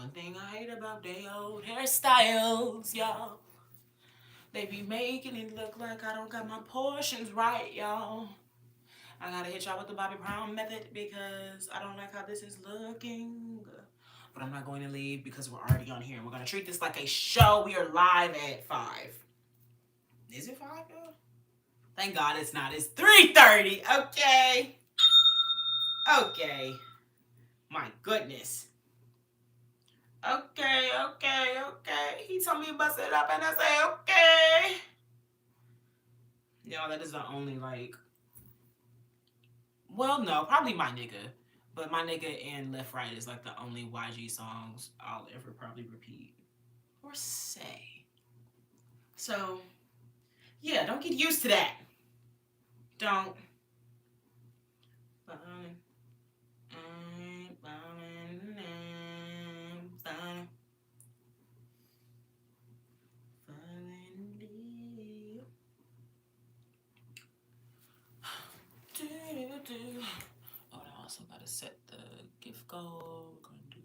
One thing I hate about they old hairstyles, y'all. They be making it look like I don't got my portions right, y'all. I gotta hit y'all with the Bobby Brown method because I don't like how this is looking. But I'm not going to leave because we're already on here. We're gonna treat this like a show. We are live at 5. Is it 5, y'all? Thank God it's not. It's 3:30. Okay. Okay. My goodness. Okay, okay, okay. He told me to bust it up and I say, okay. That is the only, like, well, no, probably My Nigga. But My Nigga and Left Right is, like, the only YG songs I'll ever probably repeat or say. So, yeah, don't get used to that. Don't. Oh, I also gotta set the gift goal. We're gonna do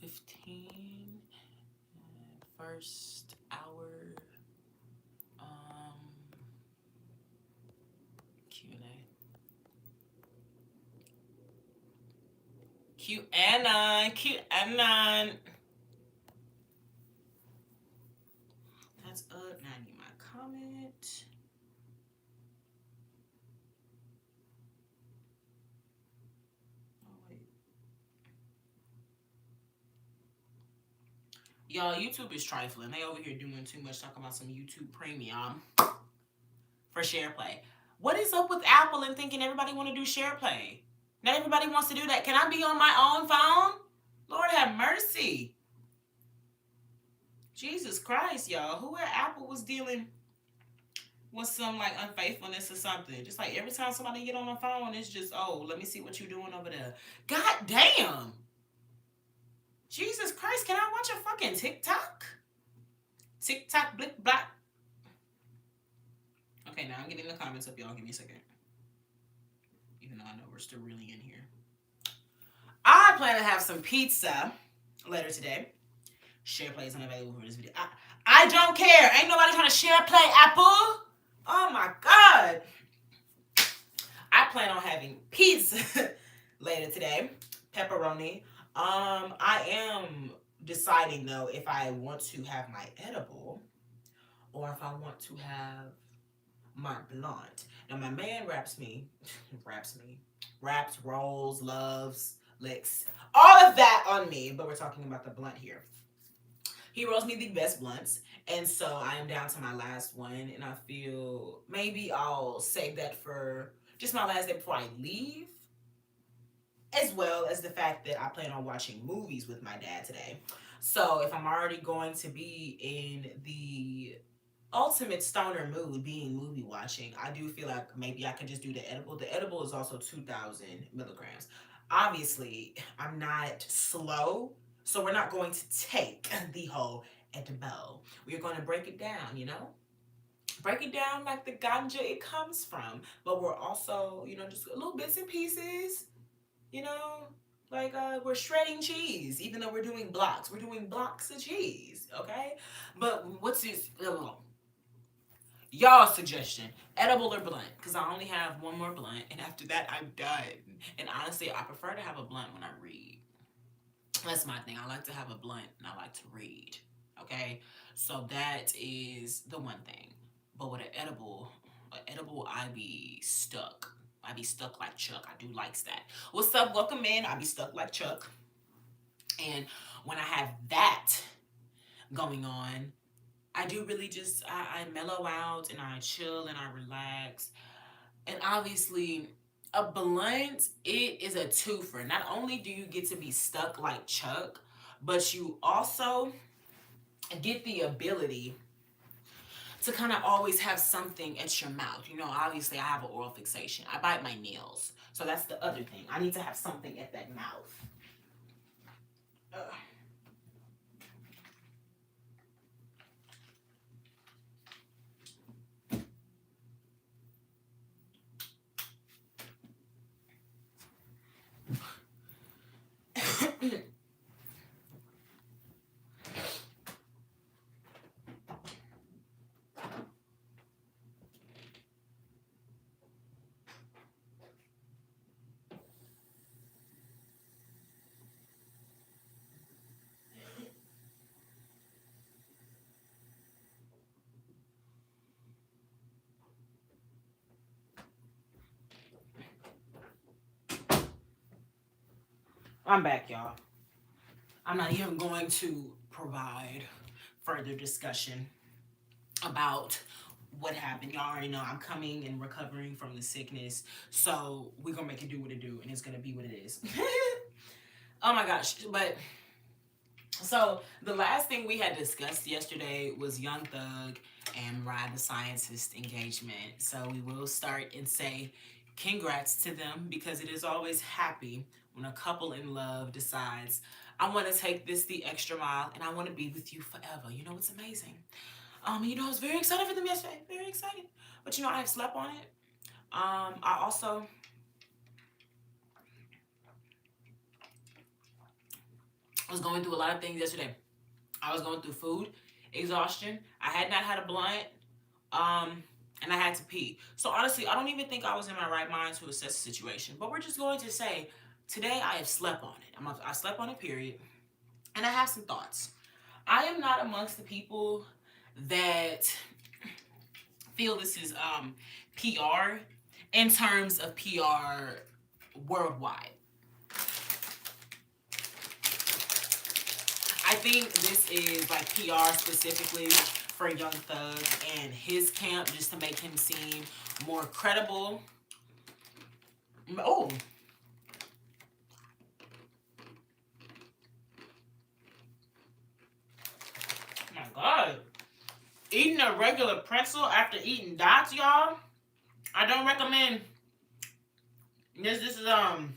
15 first hour Q&A. QAnon. That's up. Now I need my comment. Oh, wait. Y'all, YouTube is trifling. They over here doing too much, talking about some YouTube Premium for share play. What is up with Apple and thinking everybody want to do share play? Not everybody wants to do that. Can I be on my own phone? Lord have mercy. Jesus Christ, y'all. Who at Apple was dealing with some like unfaithfulness or something? Just like every time somebody get on the phone, it's just, oh, let me see what you're doing over there. God damn. Jesus Christ, can I watch a fucking TikTok? TikTok, blick, black. Okay, now I'm getting the comments up, y'all. Give me a second. Even though I know we're still really in here. I plan to have some pizza later today. Share play is unavailable for this video. I don't care. Ain't nobody trying to share play, Apple. Oh my God. I plan on having pizza later today. Pepperoni. I am deciding though if I want to have my edible or if I want to have my blunt. Now my man raps, rolls, loves, licks, all of that on me, but we're talking about the blunt here. He rolls me the best blunts, and so I am down to my last one, and I feel maybe I'll save that for just my last day before I leave, as well as the fact that I plan on watching movies with my dad today. So if I'm already going to be in the ultimate stoner mood being movie watching, I do feel like maybe I could just do the edible. The edible is also 2,000 milligrams. Obviously, I'm not slow, so we're not going to take the whole edible. We're going to break it down, break it down like the ganja it comes from, but we're also, just little bits and pieces, like we're shredding cheese, even though we're doing blocks. We're doing blocks of cheese, okay? But what's this? Y'all's suggestion, edible or blunt? Because I only have one more blunt, and after that, I'm done. And honestly, I prefer to have a blunt when I read. That's my thing. I like to have a blunt, and I like to read. Okay? So that is the one thing. But with an edible, I be stuck. I be stuck like Chuck. I do likes that. What's up? Welcome in. I be stuck like Chuck. And when I have that going on, I do really just, I mellow out and I chill and I relax. And obviously, a blunt, it is a twofer. Not only do you get to be stuck like Chuck, but you also get the ability to kind of always have something at your mouth. Obviously, I have an oral fixation. I bite my nails. So that's the other thing. I need to have something at that mouth. I'm back, y'all. I'm not even going to provide further discussion about what happened. Y'all already know I'm coming and recovering from the sickness. So we're gonna make it do what it do, and it's gonna be what it is. Oh my gosh. But so the last thing we had discussed yesterday was Young Thug and Ride the Scientist engagement. So we will start and say congrats to them, because it is always happy when a couple in love decides, I want to take this the extra mile and I want to be with you forever. You know, it's amazing. I was very excited for them yesterday. Very excited. But I have slept on it. I also was going through a lot of things yesterday. I was going through food exhaustion. I had not had a blunt. Um, and I had to pee. So honestly, I don't even think I was in my right mind to assess the situation. But we're just going to say today I have slept on it. I slept on it, period. And I have some thoughts. I am not amongst the people that feel this is PR in terms of PR worldwide. I think this is like PR specifically for Young Thug and his camp, just to make him seem more credible. Oh my god. Eating a regular pretzel after eating dots, y'all, I don't recommend. This is oh,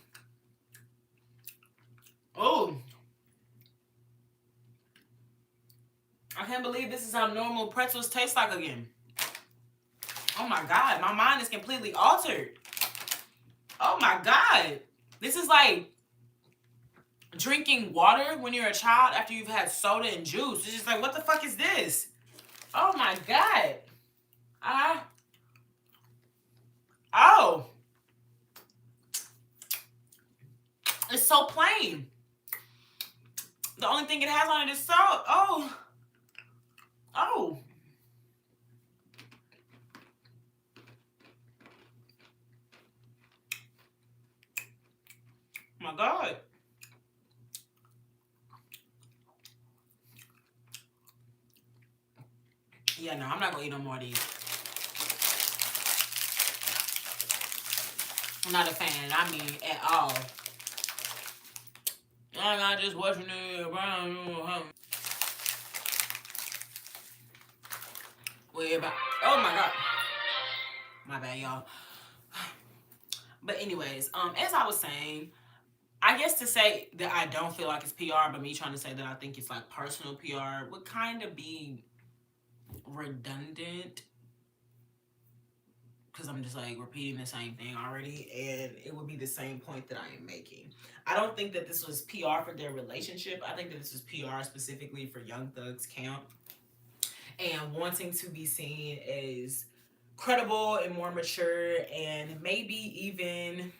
I can't believe this is how normal pretzels taste like again. Oh my god, my mind is completely altered. Oh my god. This is like drinking water when you're a child after you've had soda and juice. It's just like, what the fuck is this? Oh my god. Uh, oh. It's so plain. The only thing it has on it is salt. Oh. Oh. My god. Yeah, no, I'm not gonna eat no more of these. I'm not a fan. I mean, at all. I'm not just watching it. Wait about. Oh my god. My bad, y'all. But anyways, as I was saying, I guess to say that I don't feel like it's PR, but me trying to say that I think it's like personal PR would kind of be redundant, because I'm just like repeating the same thing already, and it would be the same point that I am making. I don't think that this was PR for their relationship. I think that this was PR specifically for Young Thug's camp and wanting to be seen as credible and more mature, and maybe even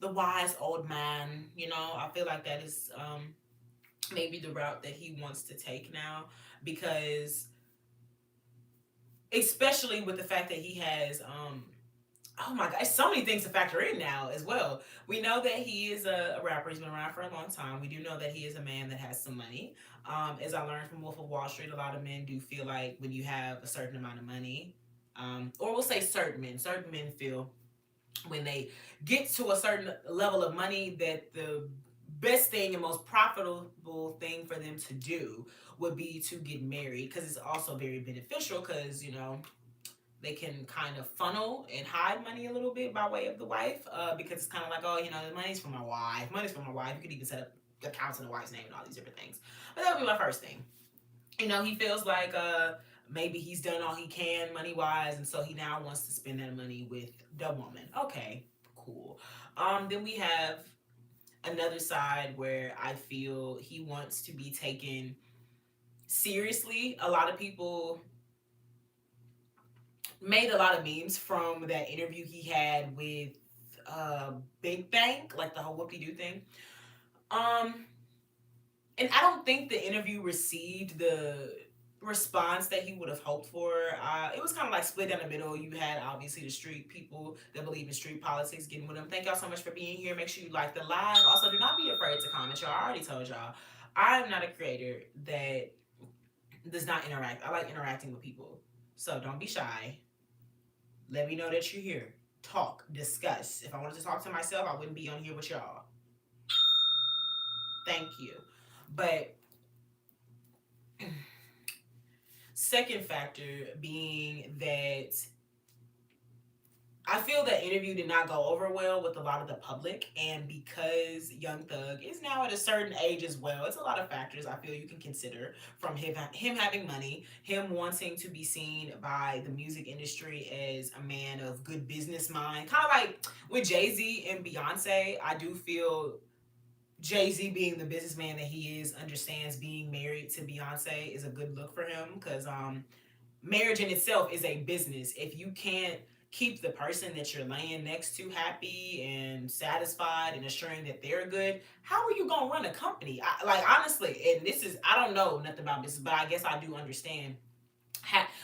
the wise old man. I feel like that is maybe the route that he wants to take now, because especially with the fact that he has oh my gosh, so many things to factor in now as well. We know that he is a rapper. He's been around for a long time. We do know that he is a man that has some money. As I learned from Wolf of Wall Street, a lot of men do feel like when you have a certain amount of money, or we'll say certain men feel when they get to a certain level of money that the best thing and most profitable thing for them to do would be to get married, because it's also very beneficial, because they can kind of funnel and hide money a little bit by way of the wife, because it's kind of like, oh, the money's for my wife. You could even set up accounts in the wife's name and all these different things. But that would be my first thing. He feels like maybe he's done all he can money wise, and so he now wants to spend that money with the woman. Okay, cool. Then we have another side where I feel he wants to be taken seriously. A lot of people made a lot of memes from that interview he had with Big Bang, like the whole whoopie doo thing. Um, and I don't think the interview received the response that he would have hoped for. It was kind of like split down the middle. You had obviously the street people that believe in street politics getting with him. Thank y'all so much for being here. Make sure you like the live. Also, do not be afraid to comment. Y'all, I already told y'all, I'm not a creator that does not interact. I like interacting with people. So don't be shy. Let me know that you're here. Talk, discuss. If I wanted to talk to myself, I wouldn't be on here with y'all. Thank you. But second factor being that I feel the interview did not go over well with a lot of the public, and because Young Thug is now at a certain age as well, it's a lot of factors I feel you can consider from him having money, him wanting to be seen by the music industry as a man of good business mind, kind of like with Jay-Z and Beyonce. I do feel Jay-Z, being the businessman that he is, understands being married to Beyonce is a good look for him, because marriage in itself is a business. If you can't keep the person that you're laying next to happy and satisfied and assuring that they're good, how are you gonna run a company? Like, honestly, and this is, I don't know nothing about business, but I guess I do understand.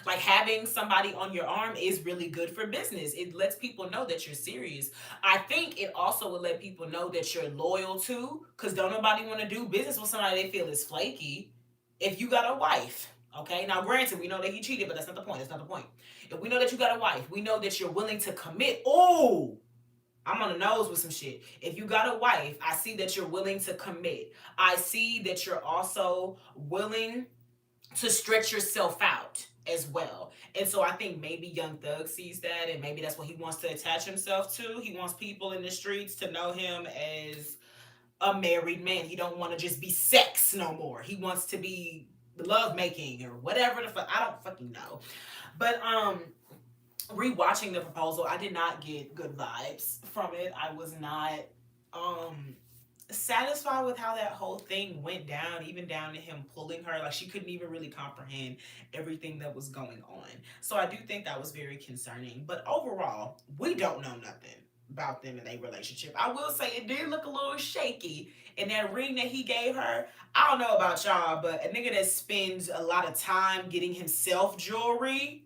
Like, having somebody on your arm is really good for business. It lets people know that you're serious. I think it also would let people know that you're loyal too, because don't nobody want to do business with somebody they feel is flaky. If you got a wife, okay, now granted, we know that he cheated, but that's not the point. That's not the point. If we know that you got a wife, we know that you're willing to commit. Oh, I'm on the nose with some shit. If you got a wife, I see that you're willing to commit. I see that you're also willing to stretch yourself out as well. And so I think maybe Young Thug sees that, and maybe that's what he wants to attach himself to. He wants people in the streets to know him as a married man. He don't want to just be sex no more. He wants to be love making or whatever the fuck. I don't fucking know. But rewatching the proposal, I did not get good vibes from it. I was not um satisfied with how that whole thing went down, even down to him pulling her. Like, she couldn't even really comprehend everything that was going on. So I do think that was very concerning. But overall, we don't know nothing about them in a relationship. I will say it did look a little shaky. And that ring that he gave her, I don't know about y'all, but a nigga that spends a lot of time getting himself jewelry,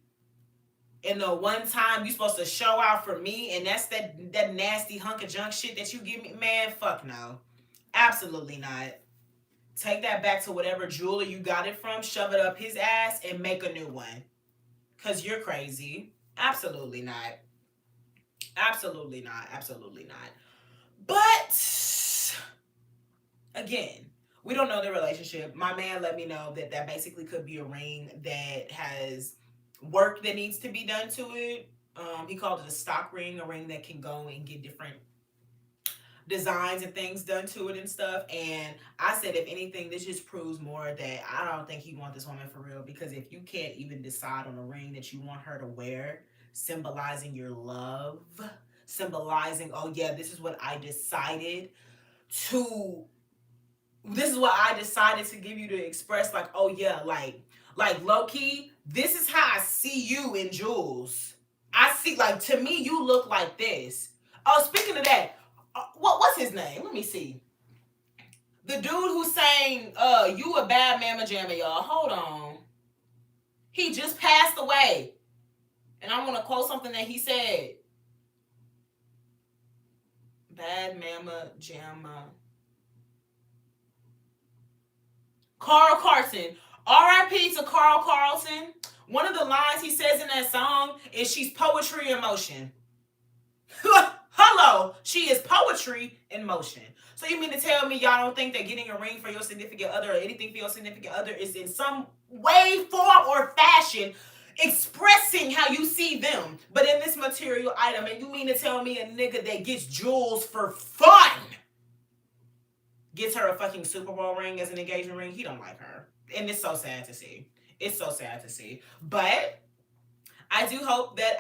and the one time you supposed to show out for me, and that's that nasty hunk of junk shit that you give me, man, fuck no. Absolutely not. Take that back to whatever jeweler you got it from, shove it up his ass, and make a new one. Because you're crazy. Absolutely not. Absolutely not. Absolutely not. But, again, we don't know the relationship. My man let me know that that basically could be a ring that has work that needs to be done to it. He called it a stock ring, a ring that can go and get different designs and things done to it and stuff. And I said, if anything, this just proves more that I don't think he wants this woman for real. Because if you can't even decide on a ring that you want her to wear, symbolizing your love, symbolizing, oh yeah, to this is what I decided to give you to express, like, oh yeah, like low key, this is how I see you in jewels. I see, like, to me, you look like this. Oh, speaking of that, what's his name? Let me see. The dude who sang "You a Bad Mama Jamma," y'all. Hold on. He just passed away, and I want to quote something that he said. Bad Mama Jamma. Carl Carlton. R.I.P. to Carl Carlton. One of the lines he says in that song is, "She's poetry in motion." Hello, she is poetry in motion. So you mean to tell me y'all don't think that getting a ring for your significant other or anything for your significant other is in some way, form, or fashion expressing how you see them, but in this material item? And you mean to tell me a nigga that gets jewels for fun gets her a fucking Super Bowl ring as an engagement ring? He don't like her. And it's so sad to see. It's so sad to see. But I do hope that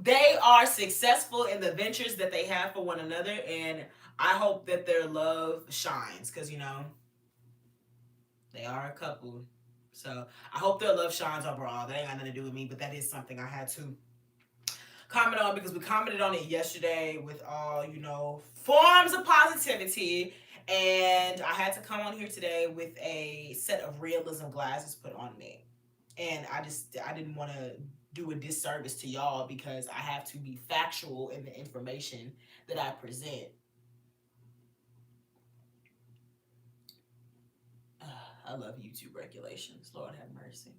they are successful in the ventures that they have for one another, and I hope that their love shines, because they are a couple. So I hope their love shines overall. That ain't got nothing to do with me, but that is something I had to comment on, because we commented on it yesterday with all forms of positivity. And I had to come on here today with a set of realism glasses put on me. And I didn't want to do a disservice to y'all because I have to be factual in the information that I present. I love YouTube regulations. Lord have mercy.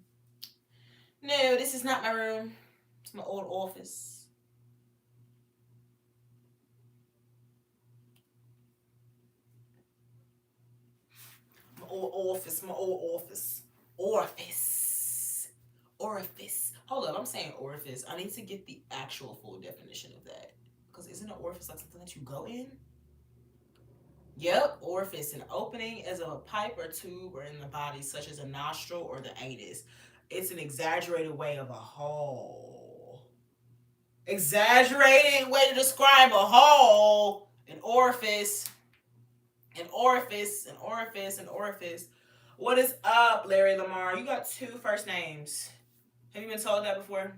No, this is not my room. It's my old office. My old office. My old office. Orifice. Orifice. Hold up, I'm saying orifice. I need to get the actual full definition of that. Because isn't an orifice like something that you go in? Yep, orifice, an opening as of a pipe or tube or in the body, such as a nostril or the anus. It's an exaggerated way of a hole. Exaggerated way to describe a hole. An orifice. An orifice. An orifice. An orifice. What is up, Larry Lamar? You got two first names. Have you been told that before?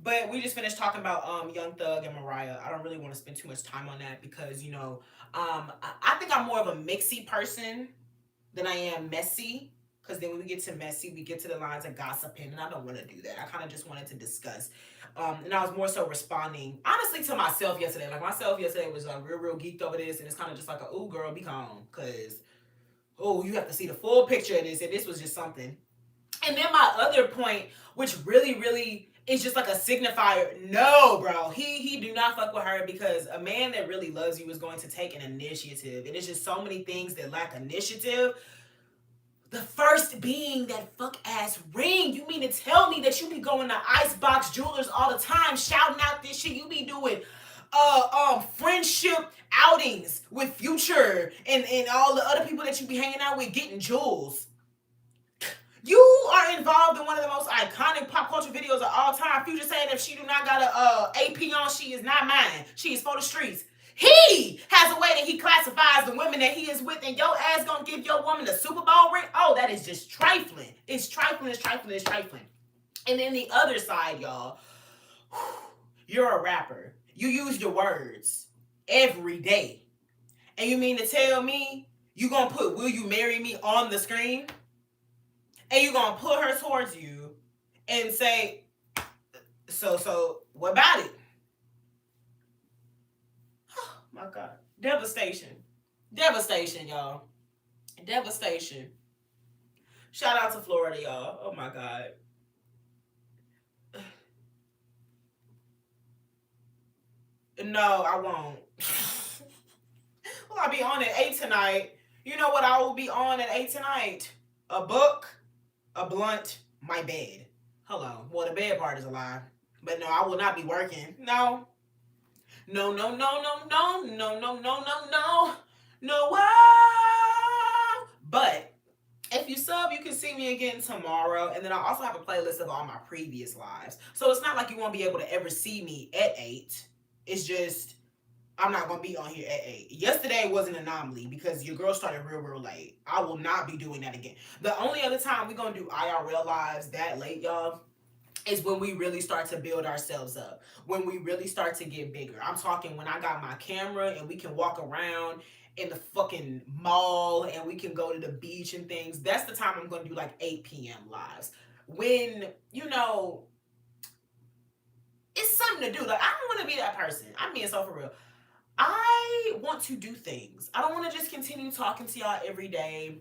But we just finished talking about Young Thug and Mariah. I don't really want to spend too much time on that because, I think I'm more of a mixy person than I am messy. Because then when we get to messy, we get to the lines of gossiping, and I don't want to do that. I kind of just wanted to discuss. And I was more so responding, honestly, to myself yesterday. Like, myself yesterday was real geeked over this, and it's kind of just like, ooh, girl, be calm. Because, oh, you have to see the full picture of this, and this was just something. And then my other point, which really is just like a signifier. No, bro, he do not fuck with her because a man that really loves you is going to take an initiative. And it's just so many things that lack initiative. The first being that fuck ass ring. You mean to tell me that you be going to Icebox Jewelers all the time, shouting out this shit? You be doing friendship outings with Future and all the other people that you be hanging out with getting jewels. You are involved in one of the most iconic pop culture videos of all time. Future saying if she do not got a AP on, she is not mine. She is for the streets. He has a way that he classifies the women that he is with, and your ass gonna give your woman a Super Bowl ring? Oh, that is just trifling. It's trifling, it's trifling, it's trifling. And then the other side, y'all, you're a rapper. You use your words every day. And you mean to tell me you gonna put "Will you marry me" on the screen? And you're gonna put her towards you and say, so what about it? Oh my God. Devastation. Devastation, y'all. Devastation. Shout out to Florida, y'all. Oh my God. No, I won't. Well, I'll be on at 8 tonight. You know what I will be on at 8 tonight? A book, a blunt, my bed. Hello. Well, the bed part is a lie. But no, I will not be working. No. No, no, no, no, no, no, no, no, no, no. No, wow. But if you sub, you can see me again tomorrow. And then I also have a playlist of all my previous lives. So it's not like you won't be able to ever see me at 8. It's just I'm not going to be on here at 8. Yesterday was an anomaly because your girl started real late. I will not be doing that again. The only other time we're going to do IRL lives that late, y'all, is when we really start to build ourselves up. When we really start to get bigger. I'm talking when I got my camera and we can walk around in the fucking mall and we can go to the beach and things. That's the time I'm going to do like 8 p.m. lives. When, it's something to do. Like, I don't want to be that person. I'm being so for real. I want to do things. I don't want to just continue talking to y'all every day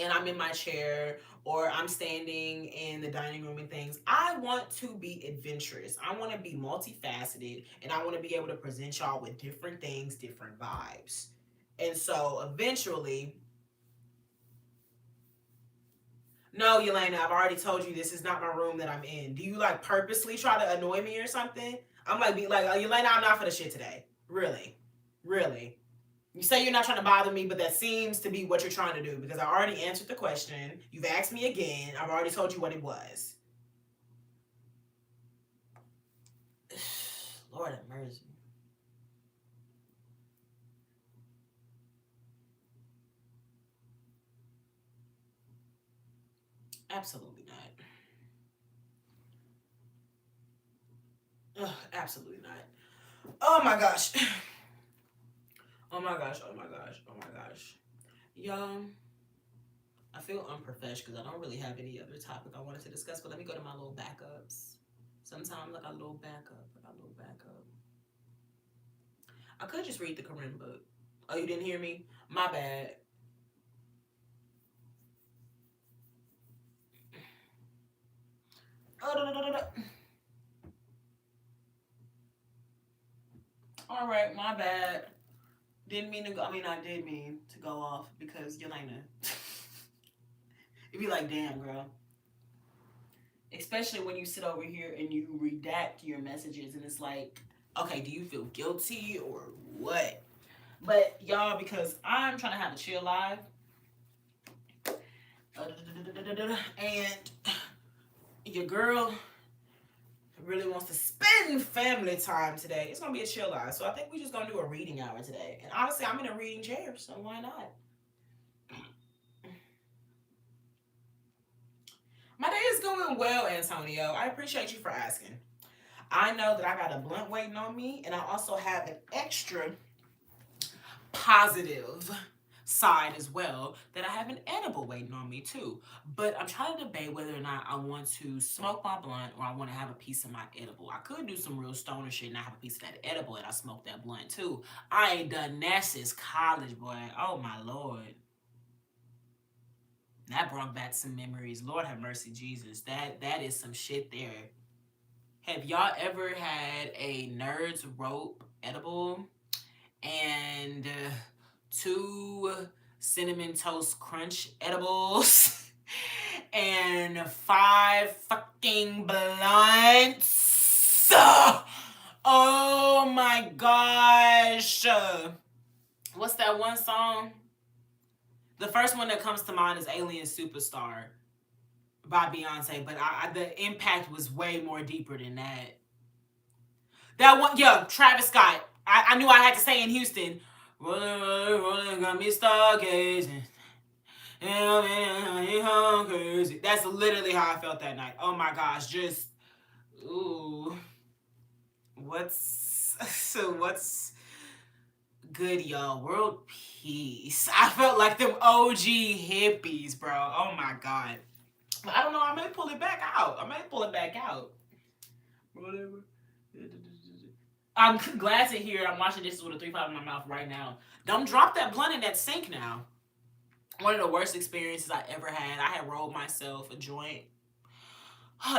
and I'm in my chair or I'm standing in the dining room and things. I want to be adventurous. I want to be multifaceted and I want to be able to present y'all with different things, different vibes. And so eventually, no, Yelena, I've already told you this is not my room that I'm in. Do you like purposely try to annoy me or something? I'm like, Yelena, I'm not for the shit today. Really? Really? You say you're not trying to bother me, but that seems to be what you're trying to do because I already answered the question. You've asked me again. I've already told you what it was. Lord have mercy. Absolutely not. Ugh, absolutely not. Oh my gosh. Oh my gosh. Oh my gosh. Oh my gosh. Y'all, I feel unprofessional because I don't really have any other topic I wanted to discuss, but let me go to my little backups. Sometimes I got a little backup. I got a little backup. I could just read the Corinne book. Oh, you didn't hear me? My bad. Oh, da, da, da, da. All right, my bad. Didn't mean to go. I mean, I did mean to go off because Yelena. It'd be like, damn, girl. Especially when you sit over here and you redact your messages, and it's like, okay, do you feel guilty or what? But y'all, because I'm trying to have a chill live, and your girl really wants to spend family time today. It's gonna be a chill live, so I think we're just gonna do a reading hour today. And honestly, I'm in a reading chair, so why not? My day is going well, Antonio. I appreciate you for asking. I know that I got a blunt waiting on me, and I also have an extra positive side as well that I have an edible waiting on me too. But I'm trying to debate whether or not I want to smoke my blunt or I want to have a piece of my edible. I could do some real stoner shit and I have a piece of that edible and I smoke that blunt too. I ain't done that since college, boy. Oh my lord. That brought back some memories. Lord have mercy, Jesus. That is some shit there. Have y'all ever had a Nerds Rope edible and two cinnamon toast crunch edibles and 5 fucking blunts? Oh my gosh. What's that one song? The first one that comes to mind is Alien Superstar by Beyonce, but the impact was way more deeper than that. That one, yeah, Travis Scott. I knew I had to say in Houston. Rolling, rolling, rolling, got me stargazing. Crazy. That's literally how I felt that night. Oh my gosh, just ooh. What's good, y'all? World peace. I felt like them OG hippies, bro. Oh my god. I don't know. I may pull it back out. Whatever. I'm glad to hear. I'm watching this with a 3-5 in my mouth right now. Don't drop that blunt in that sink now. One of the worst experiences I ever had. I had rolled myself a joint.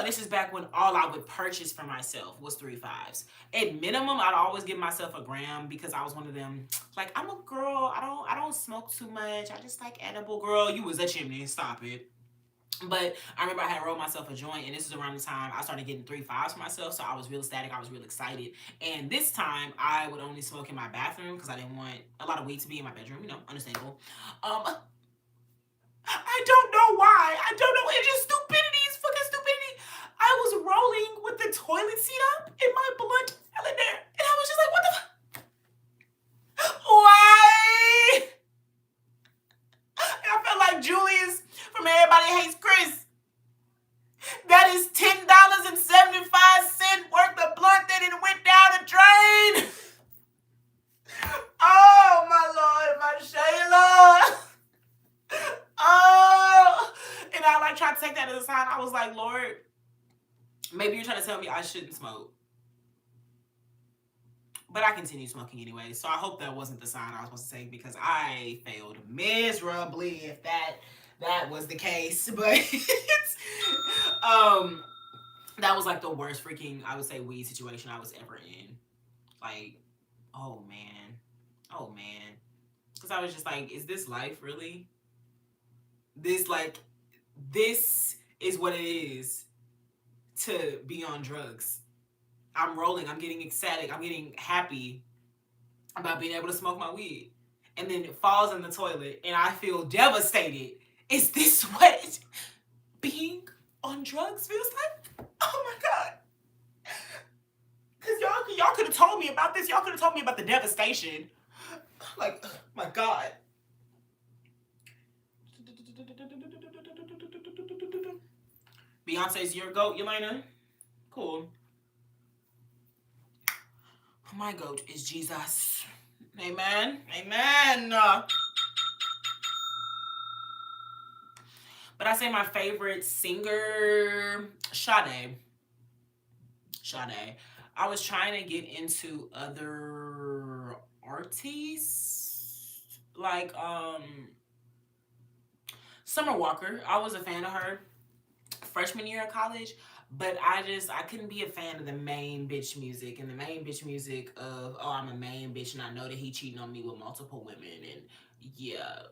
This is back when all I would purchase for myself was 3-5s. At minimum, I'd always give myself a gram because I was one of them. Like, I'm a girl. I don't smoke too much. I just like edible. Girl, you was a chimney. Stop it. But I remember I had rolled myself a joint, and this is around the time I started getting 3-5s for myself, so I was real ecstatic. I was real excited. And this time, I would only smoke in my bathroom because I didn't want a lot of weed to be in my bedroom. You know, understandable. I don't know why. I don't know. It's just stupidity. It's fucking stupidity. I was rolling with the toilet seat up, and my blunt fell in there. And I was just like, what the fuck? Why? And I felt like Julius from Everybody Hates Chris. That is $10.75 worth of blunt that it went down the drain. Oh, my Lord, my Shayla. Oh, and I like tried to take that as a sign. I was like, Lord, maybe you're trying to tell me I shouldn't smoke. But I continued smoking anyway. So I hope that wasn't the sign I was supposed to take because I failed miserably if that was the case. But that was like the worst freaking, I would say, weed situation I was ever in. Like, oh man. Because I was just like, is this life really? This is what it is to be on drugs. I'm rolling, I'm getting ecstatic, I'm getting happy about being able to smoke my weed. And then it falls in the toilet and I feel devastated. Is this what being on drugs feels like? Oh my God. Because y'all could have told me about this. Y'all could have told me about the devastation. Like, oh my God. Beyonce's your goat, Yelena? Cool. My goat is Jesus. Amen. Amen. But I say my favorite singer, Sade. Sade. I was trying to get into other artists like Summer Walker. I was a fan of her freshman year of college, but I couldn't be a fan of the main bitch music and the main bitch music of, oh, I'm a main bitch and I know that he cheating on me with multiple women, and yeah,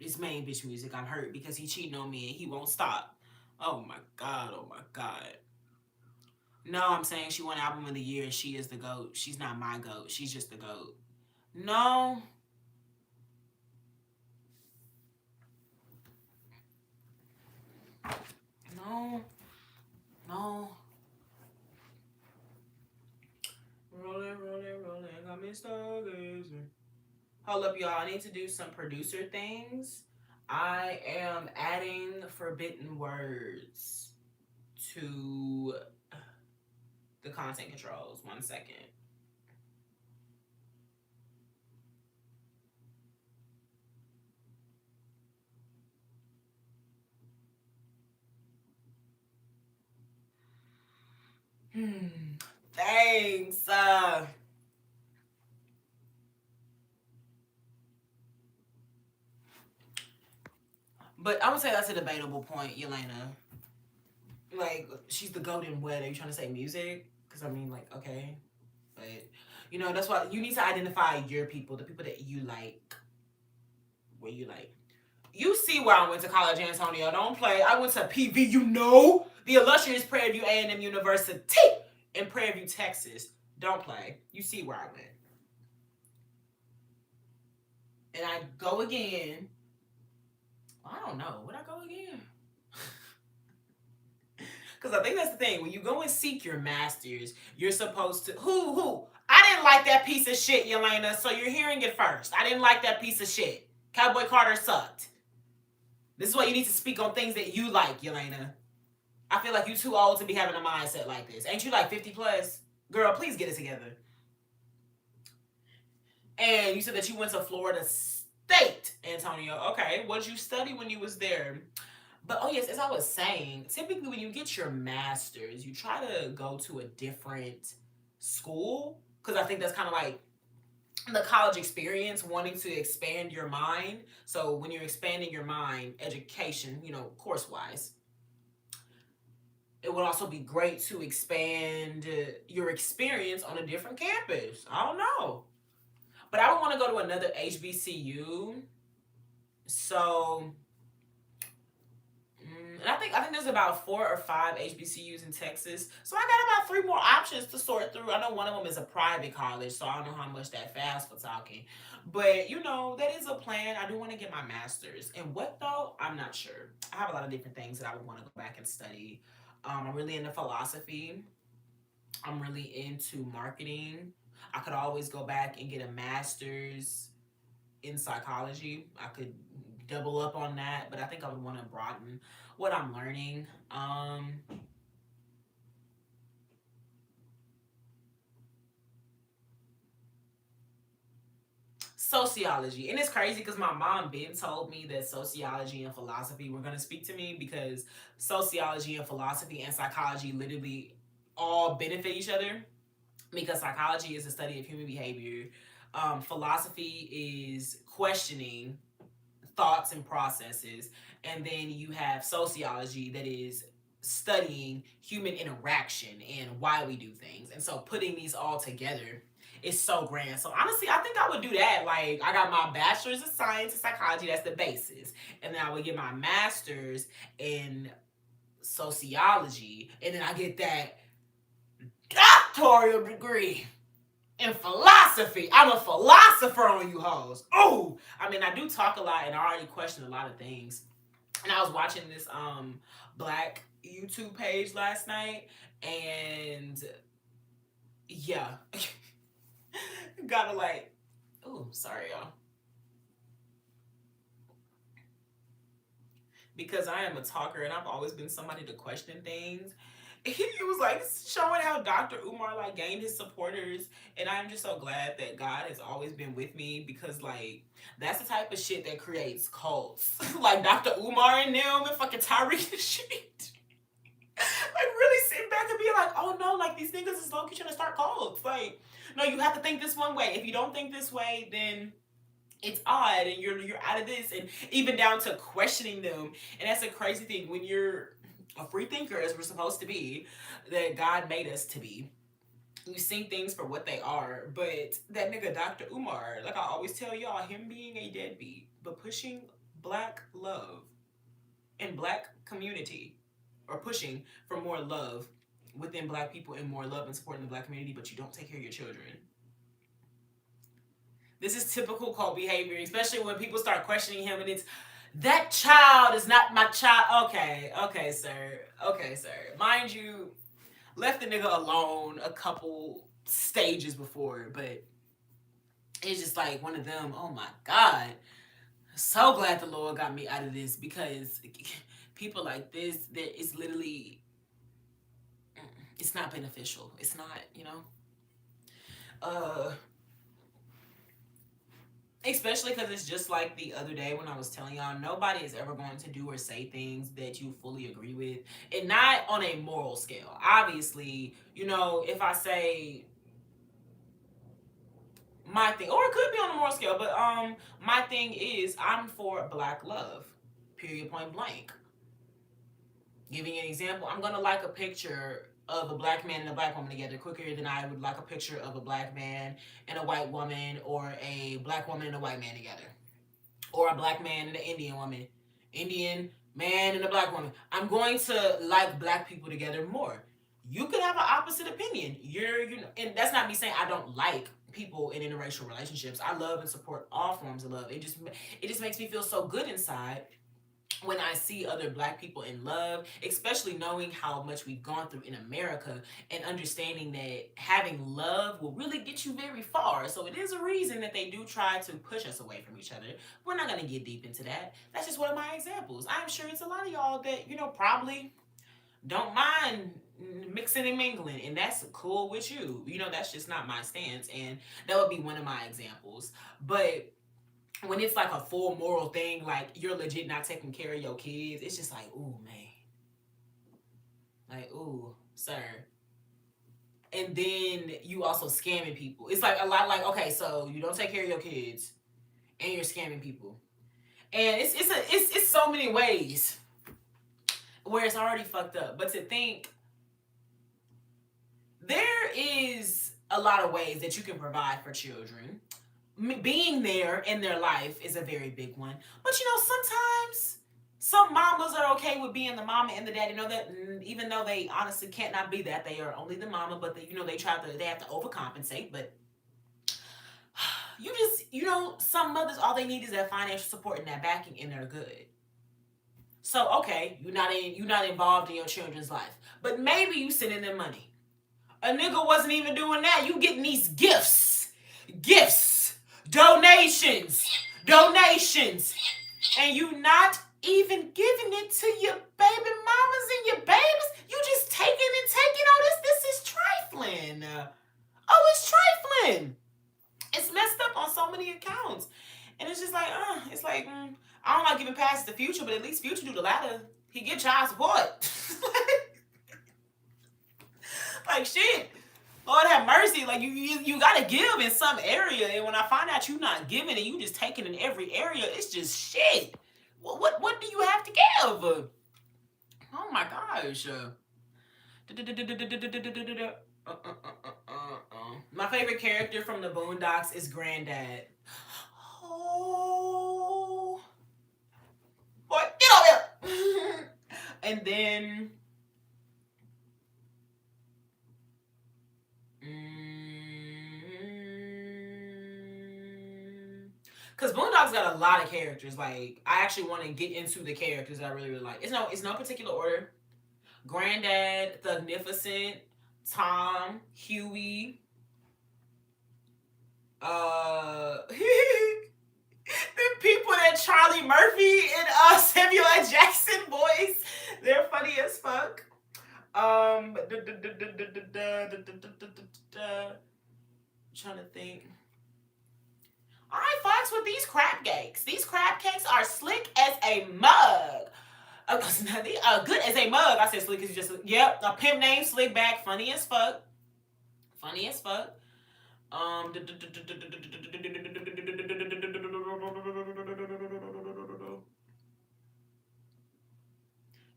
it's main bitch music. I'm hurt because he cheating on me and he won't stop. Oh my god, oh my god. No, I'm saying she won album of the year. She is the GOAT. She's not my GOAT. She's just the GOAT. No, no, no. Rolling, rolling, rolling. Got me stargazing. Hold up, y'all. I need to do some producer things. I am adding forbidden words to the content controls. 1 second. Thanks. But I would say that's a debatable point, Yelena. Like, she's the goat in what? Are you trying to say music? Because I mean, like, okay. But, that's why you need to identify your people, the people that you like, where you like. You see where I went to college, Antonio. Don't play. I went to PV, the illustrious Prairie View A&M University in Prairie View, Texas. Don't play. You see where I went. And I go again. I don't know. Would I go again? Because I think that's the thing. When you go and seek your master's, you're supposed to. Who? I didn't like that piece of shit, Yelena. So you're hearing it first. I didn't like that piece of shit. Cowboy Carter sucked. This is why you need to speak on things that you like, Yelena. I feel like you too old to be having a mindset like this. Ain't you like 50 plus? Girl, please get it together. And you said that you went to Florida State, Antonio. Okay, what did you study when you was there? But oh yes, as I was saying, typically when you get your master's, you try to go to a different school because I think that's kind of like the college experience, wanting to expand your mind. So when you're expanding your mind, education, course wise, it would also be great to expand your experience on a different campus. I don't know. But I would want to go to another HBCU. So, and I think there's about 4 or 5 HBCUs in Texas. So I got about 3 more options to sort through. I know one of them is a private college, so I don't know how much that fast for talking. But that is a plan. I do want to get my master's. And what though? I'm not sure. I have a lot of different things that I would want to go back and study. I'm really into philosophy. I'm really into marketing. I could always go back and get a master's in psychology. I could double up on that, but I think I would want to broaden what I'm learning. Sociology. And it's crazy because my mom Ben told me that sociology and philosophy were going to speak to me because sociology and philosophy and psychology literally all benefit each other because psychology is the study of human behavior. Philosophy is questioning thoughts and processes. And then you have sociology that is studying human interaction and why we do things. And so putting these all together is so grand. So honestly, I think I would do that. Like, I got my bachelor's of science in psychology, that's the basis. And then I would get my master's in sociology. And then I get that doctoral degree in philosophy. I'm a philosopher on you hoes. Oh, I mean, I do talk a lot and I already question a lot of things. And I was watching this black YouTube page last night, and yeah, gotta like, oh, sorry y'all, because I am a talker and I've always been somebody to question things. he was like showing how Dr. Umar like gained his supporters, and I'm just so glad that God has always been with me because like that's the type of shit that creates cults, like Dr. Umar and them and fucking Tyreek and shit. Like really sitting back and being like, oh no, like these niggas is low key trying to start cults. Like, no, you have to think this one way. If you don't think this way, then it's odd and you're out of this, and even down to questioning them. And that's a crazy thing when you're a free thinker as we're supposed to be, that God made us to be. You see things for what they are. But that nigga Dr. Umar, like I always tell y'all, him being a deadbeat, but pushing black love and black community, or pushing for more love within black people and more love and support in the black community, but you don't take care of your children. This is typical cult behavior, especially when people start questioning him and it's, that child is not my child. Okay, sir. Okay, sir. Mind you, left the nigga alone a couple stages before, but it's just like one of them, oh my God. So glad the Lord got me out of this, because people like this, that it's literally, it's not beneficial. It's not, especially because it's just like the other day when I was telling y'all, nobody is ever going to do or say things that you fully agree with, and not on a moral scale. Obviously, if I say my thing, or it could be on a moral scale, but my thing is I'm for black love, period, point blank. Giving an example, I'm gonna like a picture of a black man and a black woman together quicker than I would like a picture of a black man and a white woman, or a black woman and a white man together, or a black man and an Indian woman, Indian man and a black woman. I'm going to like black people together more. You could have an opposite opinion. And that's not me saying I don't like people in interracial relationships. I love and support all forms of love. It just makes me feel so good inside when I see other black people in love, especially knowing how much we've gone through in America, and understanding that having love will really get you very far. So it is a reason that they do try to push us away from each other. We're not going to get deep into that. That's just one of my examples. I'm sure it's a lot of y'all that, probably don't mind mixing and mingling, and that's cool with you. That's just not my stance, and that would be one of my examples. But when it's like a full moral thing, like you're legit not taking care of your kids, it's just like, ooh, man. Like, ooh, sir. And then you also scamming people. It's like a lot like, okay, so you don't take care of your kids and you're scamming people. And it's so many ways where it's already fucked up. But to think, there is a lot of ways that you can provide for children. Being there in their life is a very big one. But sometimes some mamas are okay with being the mama and the daddy. Know that even though they honestly can't not be that, they are only the mama. But they have to overcompensate. But some mothers, all they need is that financial support and that backing, and they're good. So okay, you're not involved in your children's life, but maybe you sending them money. A nigga wasn't even doing that. You getting these gifts, donations, and you not even giving it to your baby mamas and your babies. You just taking. Oh, this is trifling. Oh, it's trifling. It's messed up on so many accounts, and it's just like, I don't like giving past the Future, but at least Future do the latter. He get child support. Like shit. Lord have mercy. Like you gotta give in some area, and when I find out you not giving and you just taking in every area, it's just shit. What do you have to give? Oh my gosh. My favorite character from the Boondocks is Granddad. Oh, boy, get over here. And then because Boondocks got a lot of characters. Like, I actually want to get into the characters that I really, really like. It's no particular order. Granddad, Thugnificent, Tom, Huey, the people that Charlie Murphy and Samuel L. Jackson voice. They're funny as fuck. Trying to think. All right, Fox, with these crab cakes. These crab cakes are slick as a mug. Good as a mug. I said slick as just, yep. A pimp named Slickback. Funny as fuck. Funny as fuck. Um,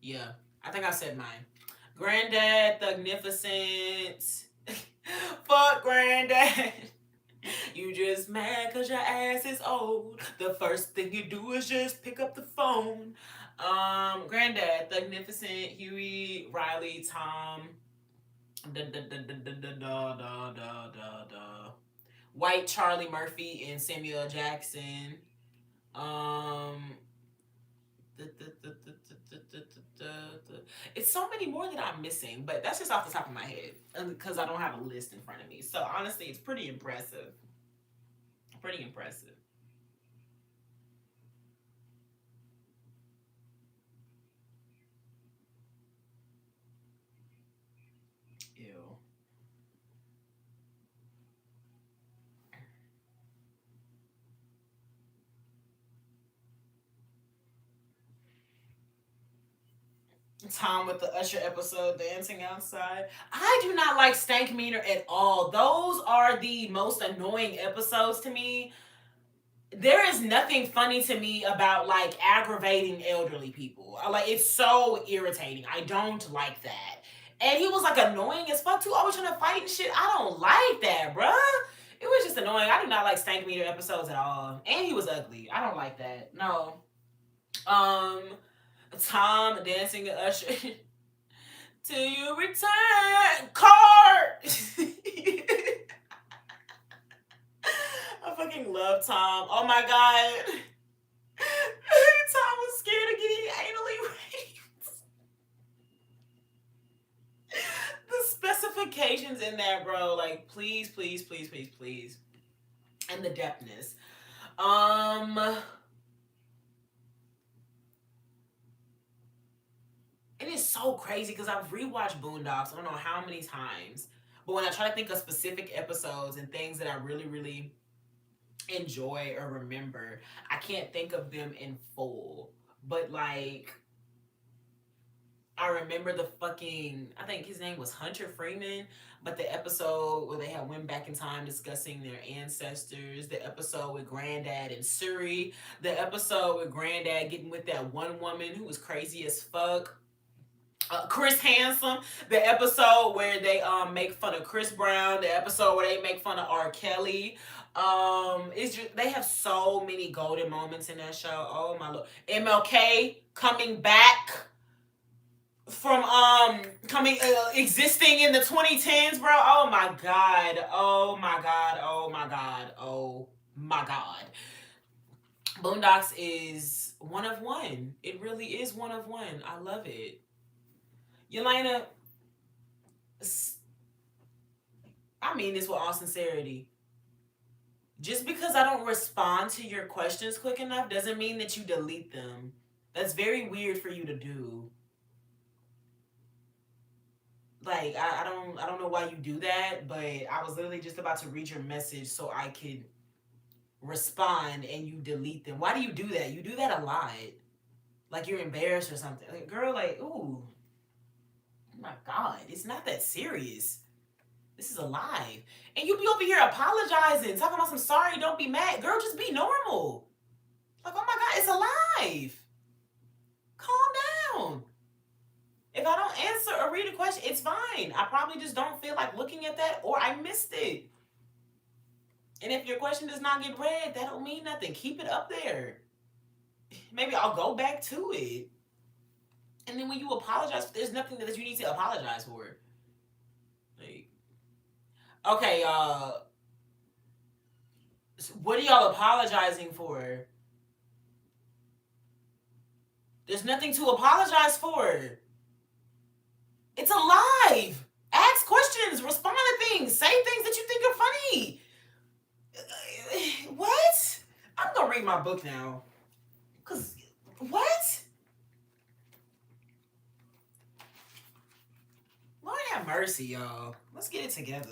yeah, I think I said mine. Granddad, Thugnificent. Fuck Granddad. You just mad cause your ass is old. The first thing you do is just pick up the phone. Granddad, Thugnificent, Huey, Riley, Tom, da da da da da da da da da da da. White Charlie Murphy and Samuel Jackson. Um, it's so many more that I'm missing, but that's just off the top of my head because I don't have a list in front of me. So honestly, it's pretty impressive. Pretty impressive. Ew. Tom with the Usher episode dancing outside. I do not like Stank Meter at all. Those are the most annoying episodes to me. There is nothing funny to me about like aggravating elderly people. Like it's so irritating. I don't like that. And he was like annoying as fuck too, always trying to fight and shit. I don't like that, bruh. It was just annoying. I do not like Stank Meter episodes at all. And he was ugly. I don't like that. No. Um, Tom dancing at Usher. Till you return, car. I fucking love Tom. Oh my god. Tom was scared of getting anally raped. The specifications in that, bro. Like, please, please, please, please, please. And the depthness. It is so crazy because I've rewatched Boondocks I don't know how many times. But when I try to think of specific episodes and things that I really, really enjoy or remember, I can't think of them in full. But like I remember the fucking, I think his name was Hunter Freeman, but the episode where they had went back in time discussing their ancestors, the episode with Granddad and Suri, the episode with Granddad getting with that one woman who was crazy as fuck. Chris Handsome, the episode where they make fun of Chris Brown, the episode where they make fun of R. Kelly. It's just they have so many golden moments in that show. Oh my lord, MLK coming back from coming existing in the 2010s, bro. Oh my god. Oh my god. Oh my god. Oh my god. Boondocks is one of one. It really is one of one. I love it. Yelena, I mean this with all sincerity. Just because I don't respond to your questions quick enough doesn't mean that you delete them. That's very weird for you to do. Like I don't know why you do that, but I was literally just about to read your message so I could respond and you delete them. Why do you do that? You do that a lot. Like you're embarrassed or something. Like girl, like, ooh, oh my god, it's not that serious. This is alive. And you be over here apologizing, talking about some sorry, don't be mad. Girl, just be normal. Like, oh my god, it's alive. Calm down. If I don't answer or read a question, it's fine. I probably just don't feel like looking at that or I missed it. And if your question does not get read, that don't mean nothing. Keep it up there. Maybe I'll go back to it. And then when you apologize, there's nothing that you need to apologize for. Like, okay, what are y'all apologizing for? There's nothing to apologize for. It's alive. Ask questions, respond to things, say things that you think are funny. What? I'm gonna read my book now. Cause what? mercy, y'all. Let's get it together.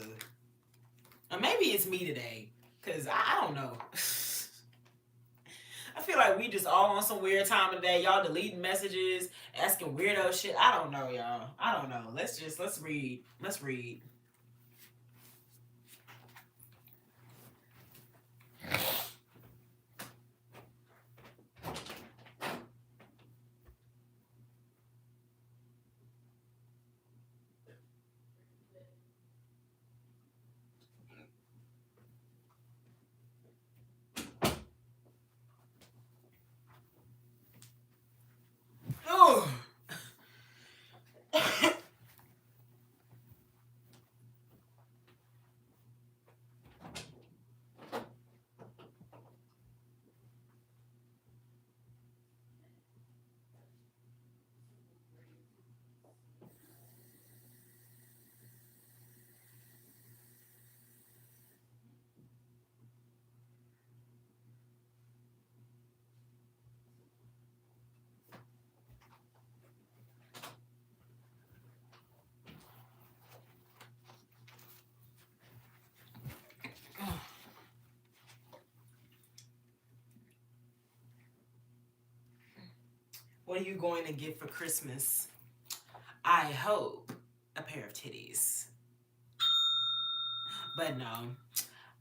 Or maybe it's me today. Because I don't know. I feel like we just all on some weird time today. Y'all deleting messages, asking weirdo shit. I don't know, y'all. I don't know. Let's read. Let's read. Oh. What are you going to get for Christmas? I hope a pair of titties. But no.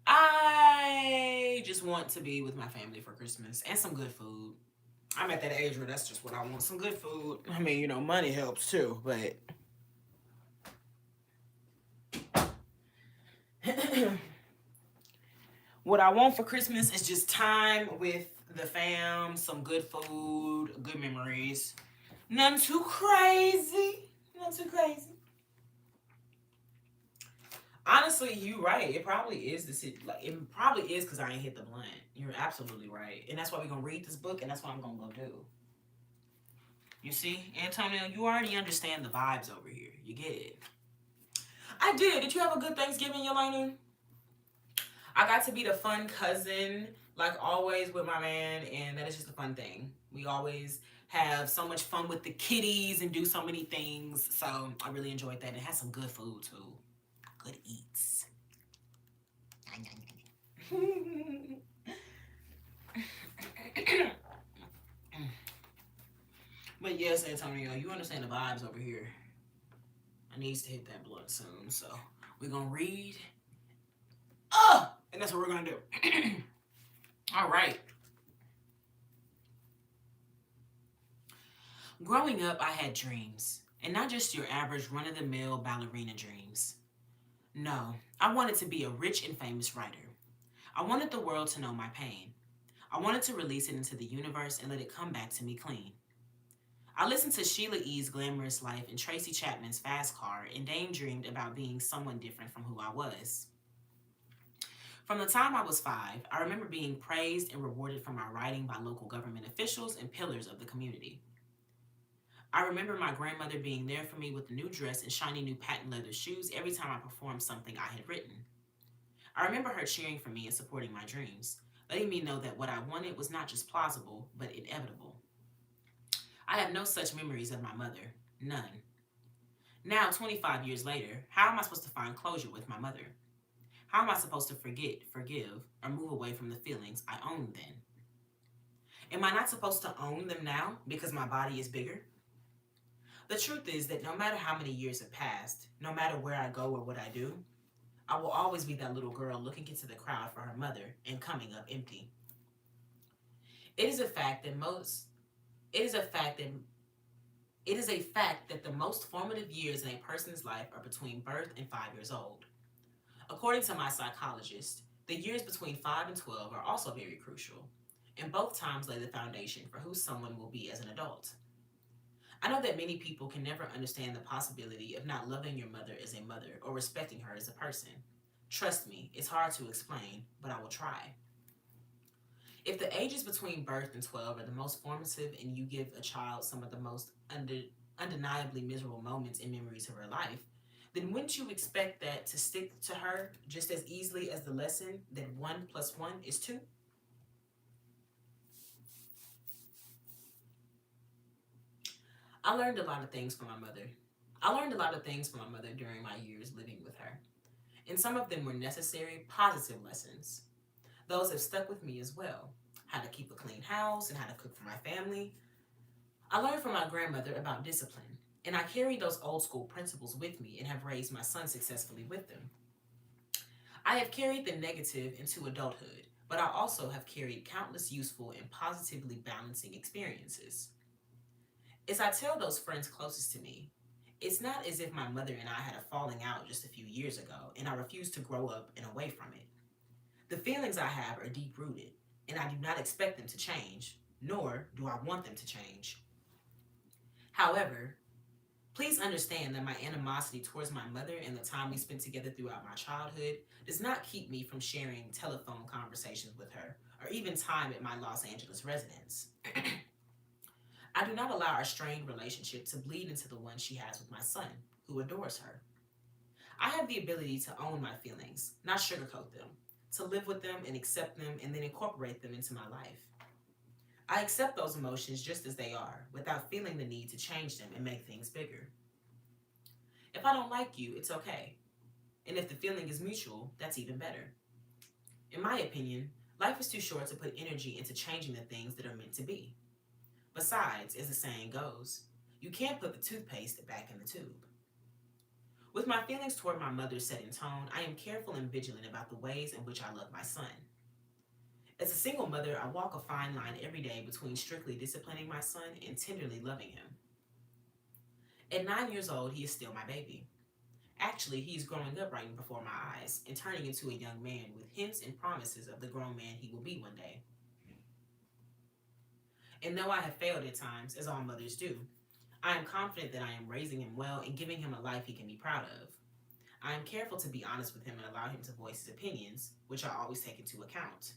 I just want to be with my family for Christmas and some good food. I'm at that age where that's just what I want. Some good food. I mean, you know, money helps too, but what I want for Christmas is just time with the fam, some good food, good memories. None too crazy. None too crazy. Honestly, you right. It probably is it probably is because I ain't hit the blunt. You're absolutely right, and that's why we're gonna read this book, and that's what I'm gonna go do. You see, Antonio, you already understand the vibes over here. You get it. I did. Did you have a good Thanksgiving, Yelena? I got to be the fun cousin, like always, with my man, and that is just a fun thing. We always have so much fun with the kiddies and do so many things. So I really enjoyed that, and it had some good food too. Good eats. But yes, Antonio, you understand the vibes over here. I needs to hit that blunt soon, so we're gonna read. And that's what we're gonna do. All right. Growing up, I had dreams, and not just your average run-of-the-mill ballerina dreams. No, I wanted to be a rich and famous writer. I wanted the world to know my pain. I wanted to release it into the universe and let it come back to me clean. I listened to Sheila E.'s Glamorous Life and Tracy Chapman's Fast Car and daydreamed about being someone different from who I was. From the time I was 5, I remember being praised and rewarded for my writing by local government officials and pillars of the community. I remember my grandmother being there for me with a new dress and shiny new patent leather shoes every time I performed something I had written. I remember her cheering for me and supporting my dreams, letting me know that what I wanted was not just plausible, but inevitable. I have no such memories of my mother. None. Now, 25 years later, how am I supposed to find closure with my mother? How am I supposed to forget, forgive, or move away from the feelings I owned then? Am I not supposed to own them now because my body is bigger? The truth is that no matter how many years have passed, no matter where I go or what I do, I will always be that little girl looking into the crowd for her mother and coming up empty. It is a fact that the most formative years in a person's life are between birth and 5 years old. According to my psychologist, the years between 5 and 12 are also very crucial, and both times lay the foundation for who someone will be as an adult. I know that many people can never understand the possibility of not loving your mother as a mother or respecting her as a person. Trust me, it's hard to explain, but I will try. If the ages between birth and 12 are the most formative and you give a child some of the most undeniably miserable moments and memories of her life, then wouldn't you expect that to stick to her just as easily as the lesson that 1 + 1 is 2? I learned a lot of things from my mother. I learned a lot of things from my mother during my years living with her, and some of them were necessary, positive lessons. Those have stuck with me as well. How to keep a clean house and how to cook for my family. I learned from my grandmother about discipline, and I carried those old school principles with me and have raised my son successfully with them. I have carried the negative into adulthood, but I also have carried countless useful and positively balancing experiences. As I tell those friends closest to me, it's not as if my mother and I had a falling out just a few years ago and I refuse to grow up and away from it. The feelings I have are deep rooted, and I do not expect them to change, nor do I want them to change. However, please understand that my animosity towards my mother and the time we spent together throughout my childhood does not keep me from sharing telephone conversations with her or even time at my Los Angeles residence. I do not allow our strained relationship to bleed into the one she has with my son, who adores her. I have the ability to own my feelings, not sugarcoat them, to live with them and accept them and then incorporate them into my life. I accept those emotions just as they are, without feeling the need to change them and make things bigger. If I don't like you, it's okay. And if the feeling is mutual, that's even better. In my opinion, life is too short to put energy into changing the things that are meant to be. Besides, as the saying goes, you can't put the toothpaste back in the tube. With my feelings toward my mother set in tone, I am careful and vigilant about the ways in which I love my son. As a single mother, I walk a fine line every day between strictly disciplining my son and tenderly loving him. At 9 years old, he is still my baby. Actually, he is growing up right before my eyes and turning into a young man with hints and promises of the grown man he will be one day. And though I have failed at times, as all mothers do, I am confident that I am raising him well and giving him a life he can be proud of. I am careful to be honest with him and allow him to voice his opinions, which I always take into account.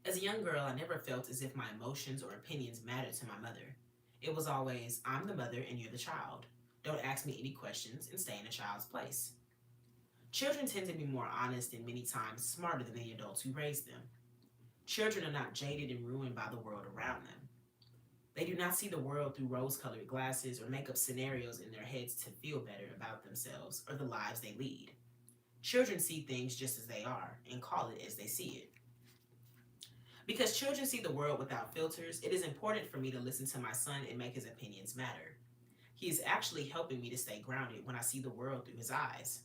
As a young girl, I never felt as if my emotions or opinions mattered to my mother. It was always, I'm the mother and you're the child. Don't ask me any questions and stay in a child's place. Children tend to be more honest and many times smarter than the adults who raised them. Children are not jaded and ruined by the world around them. They do not see the world through rose-colored glasses or make up scenarios in their heads to feel better about themselves or the lives they lead. Children see things just as they are and call it as they see it. Because children see the world without filters, it is important for me to listen to my son and make his opinions matter. He is actually helping me to stay grounded when I see the world through his eyes.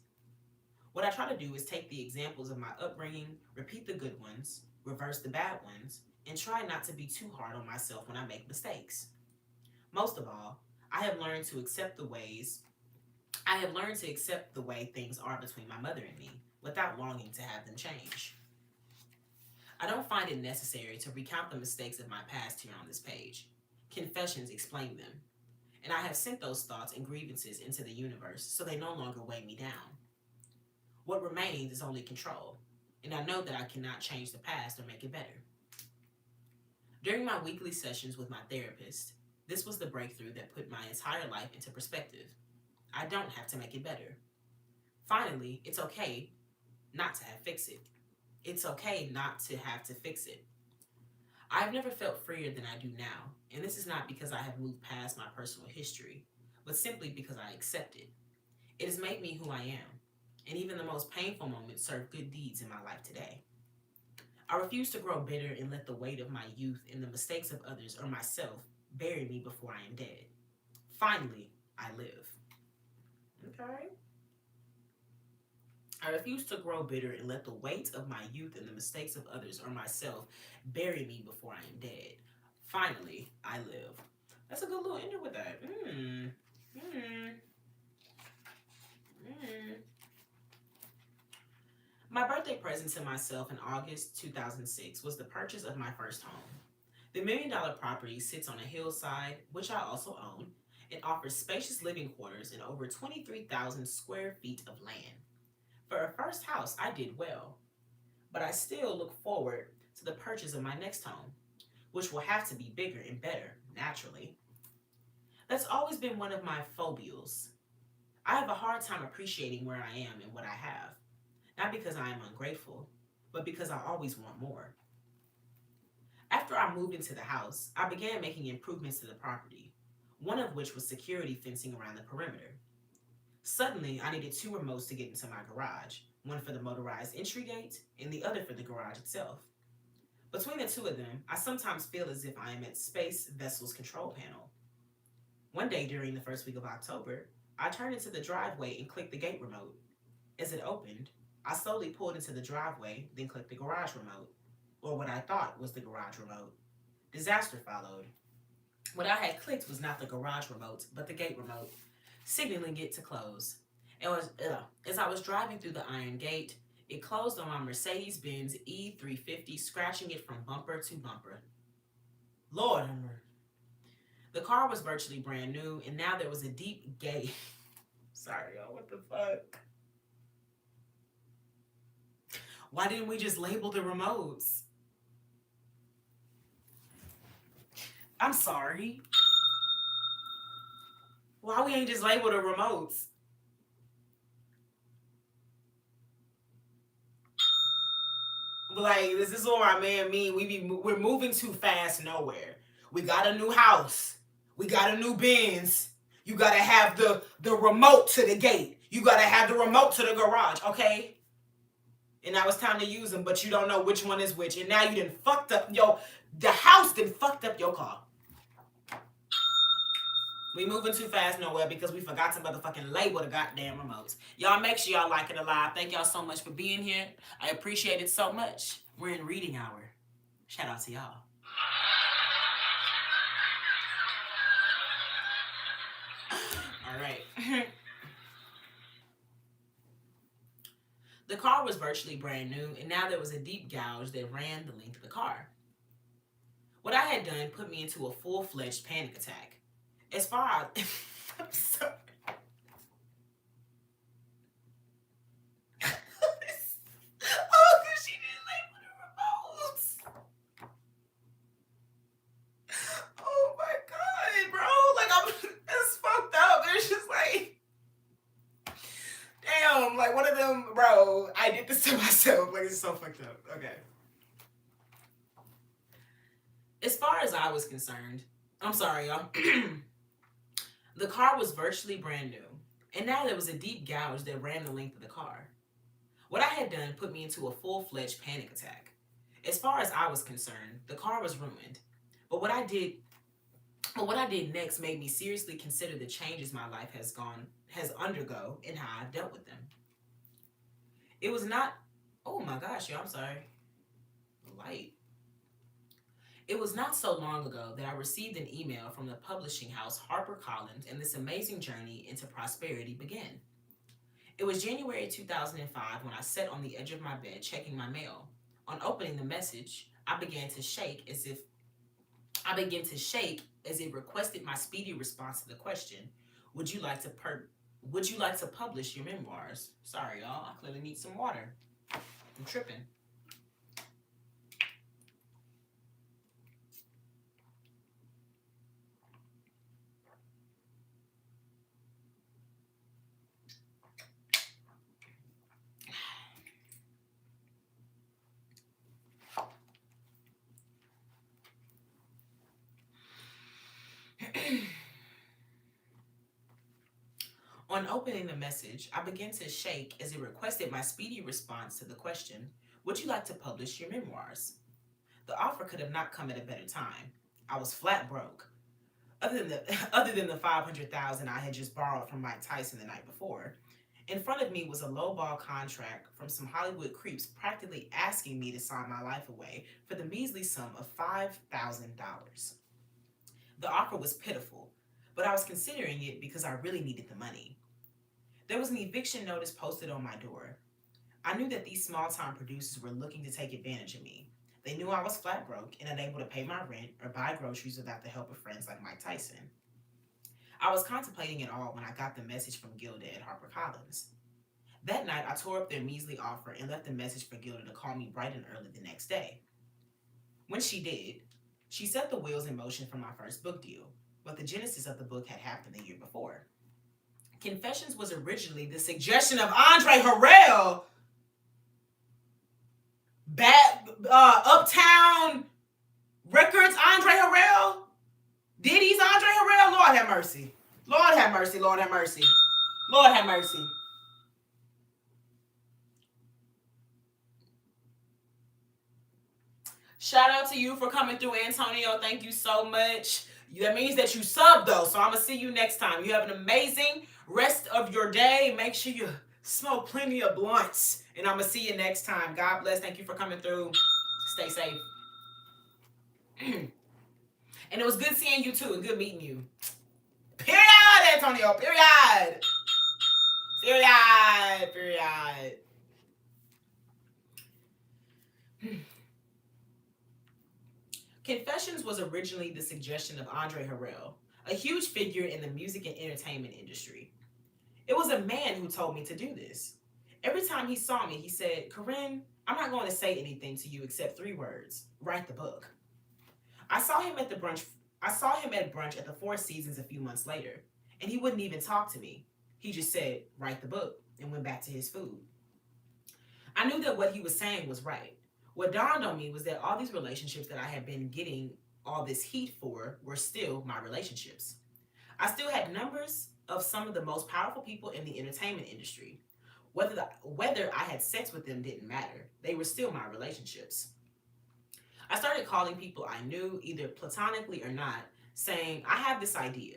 What I try to do is take the examples of my upbringing, repeat the good ones, reverse the bad ones, and try not to be too hard on myself when I make mistakes. Most of all, I have learned to accept the way things are between my mother and me without longing to have them change. I don't find it necessary to recount the mistakes of my past here on this page. Confessions explain them, and I have sent those thoughts and grievances into the universe so they no longer weigh me down. What remains is only control, and I know that I cannot change the past or make it better. During my weekly sessions with my therapist, this was the breakthrough that put my entire life into perspective. I don't have to make it better. Finally, it's okay not to have fix it. It's okay not to have to fix it. I've never felt freer than I do now, and this is not because I have moved past my personal history, but simply because I accept it. It has made me who I am, and even the most painful moments serve good deeds in my life today. I refuse to grow bitter and let the weight of my youth and the mistakes of others or myself bury me before I am dead. Finally, I live. Okay? I refuse to grow bitter and let the weight of my youth and the mistakes of others or myself bury me before I am dead. Finally, I live. That's a good little ender with that. My birthday present to myself in August 2006 was the purchase of my first home. The $1 million property sits on a hillside, which I also own, and offers spacious living quarters and over 23,000 square feet of land. For a first house, I did well, but I still look forward to the purchase of my next home, which will have to be bigger and better, naturally. That's always been one of my phobias. I have a hard time appreciating where I am and what I have, not because I am ungrateful, but because I always want more. After I moved into the house, I began making improvements to the property. one of which was security fencing around the perimeter. Suddenly, I needed two remotes to get into my garage, one for the motorized entry gate and the other for the garage itself. Between the two of them, I sometimes feel as if I am at Space Vessel's control panel. One day during the first week of October, I turned into the driveway and clicked the gate remote. As it opened, I slowly pulled into the driveway, then clicked the garage remote, or what I thought was the garage remote. Disaster followed. What I had clicked was not the garage remote, but the gate remote, signaling it to close. As I was driving through the iron gate, it closed on my Mercedes Benz E350, scratching it from bumper to bumper. Lord have mercy. The car was virtually brand new, and now there was a deep gate. Sorry, y'all, what the fuck? Why didn't we just label the remotes? I'm sorry. Why we ain't just label the remotes? Like, this is what my man mean. We're moving too fast nowhere. We got a new house. We got a new Benz. You gotta have the remote to the gate. You gotta have the remote to the garage, okay? And now it's time to use them, but you don't know which one is which. And now you done fucked up the house done fucked up your car. We moving too fast nowhere because we forgot to motherfucking label the goddamn remotes. Y'all make sure y'all like it alive. Thank y'all so much for being here. I appreciate it so much. We're in reading hour. Shout out to y'all. All right. The car was virtually brand new, and now there was a deep gouge that ran the length of the car. What I had done put me into a full-fledged panic attack. As far as... I'm sorry. Oh, because she didn't label the remotes. Oh my God, bro. Like, it's fucked up. It's just like... Damn, like one of them, bro, I did this to myself. Like, it's so fucked up. Okay. As far as I was concerned, I'm sorry, y'all. The car was virtually brand new, and now there was a deep gouge that ran the length of the car. What I had done put me into a full-fledged panic attack. As far as I was concerned, the car was ruined. But what I did next made me seriously consider the changes my life has undergo and how I've dealt with them. It was not, oh my gosh, y'all, I'm sorry. Light. It was not so long ago that I received an email from the publishing house HarperCollins, and this amazing journey into prosperity began. It was January 2005 when I sat on the edge of my bed checking my mail. On opening the message, I began to shake as it requested my speedy response to the question, would you like to publish your memoirs? Sorry, y'all, I clearly need some water. I'm tripping. On opening the message, I began to shake as it requested my speedy response to the question, would you like to publish your memoirs? The offer could have not come at a better time. I was flat broke. Other than the $500,000 I had just borrowed from Mike Tyson the night before, in front of me was a lowball contract from some Hollywood creeps practically asking me to sign my life away for the measly sum of $5,000. The offer was pitiful, but I was considering it because I really needed the money. There was an eviction notice posted on my door. I knew that these small-time producers were looking to take advantage of me. They knew I was flat broke and unable to pay my rent or buy groceries without the help of friends like Mike Tyson. I was contemplating it all when I got the message from Gilda at HarperCollins. That night, I tore up their measly offer and left a message for Gilda to call me bright and early the next day. When she did, she set the wheels in motion for my first book deal, but the genesis of the book had happened the year before. Confessions was originally the suggestion of Andre Harrell. Uptown Records, Andre Harrell. Diddy's Andre Harrell. Lord have mercy. Lord have mercy. Lord have mercy. Lord have mercy. Shout out to you for coming through, Antonio. Thank you so much. That means that you sub though, so I'm gonna see you next time. You have an amazing rest of your day. Make sure you smoke plenty of blunts, and I'm gonna see you next time. God bless. Thank you for coming through. Stay safe. And it was good seeing you too, and good meeting you. Period, Antonio. Period. Period. Period. Confessions was originally the suggestion of Andre Harrell, a huge figure in the music and entertainment industry. It was a man who told me to do this. Every time he saw me, he said, Corinne, I'm not going to say anything to you except 3 words. Write the book. I saw him at brunch at the Four Seasons a few months later, and he wouldn't even talk to me. He just said, write the book, and went back to his food. I knew that what he was saying was right. What dawned on me was that all these relationships that I had been getting all this heat for were still my relationships. I still had numbers of some of the most powerful people in the entertainment industry. Whether I had sex with them didn't matter. They were still my relationships. I started calling people I knew, either platonically or not, saying, I have this idea.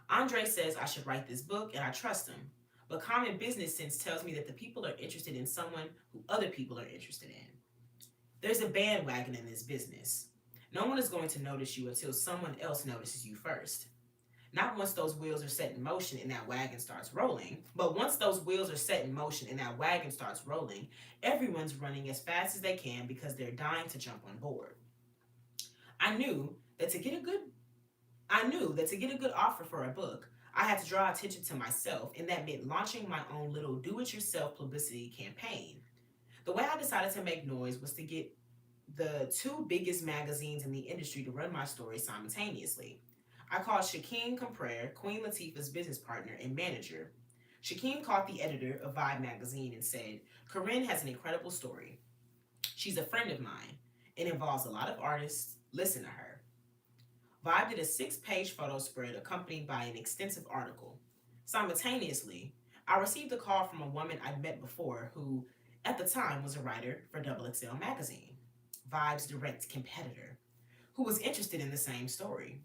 Andre says I should write this book, and I trust him. But common business sense tells me that the people are interested in someone who other people are interested in. There's a bandwagon in this business. No one is going to notice you until someone else notices you first. Not once those wheels are set in motion and that wagon starts rolling, but once those wheels are set in motion and that wagon starts rolling, everyone's running as fast as they can because they're dying to jump on board. I knew that to get a good offer for a book, I had to draw attention to myself, and that meant launching my own little do-it-yourself publicity campaign. The way I decided to make noise was to get the 2 biggest magazines in the industry to run my story simultaneously. I called Shaquem Comprare, Queen Latifah's business partner and manager. Shaquem called the editor of Vibe magazine and said, Corinne has an incredible story. She's a friend of mine. It involves a lot of artists. Listen to her. Vibe did a 6-page photo spread accompanied by an extensive article. Simultaneously, I received a call from a woman I'd met before who, at the time, was a writer for XXL magazine, Vibe's direct competitor, who was interested in the same story.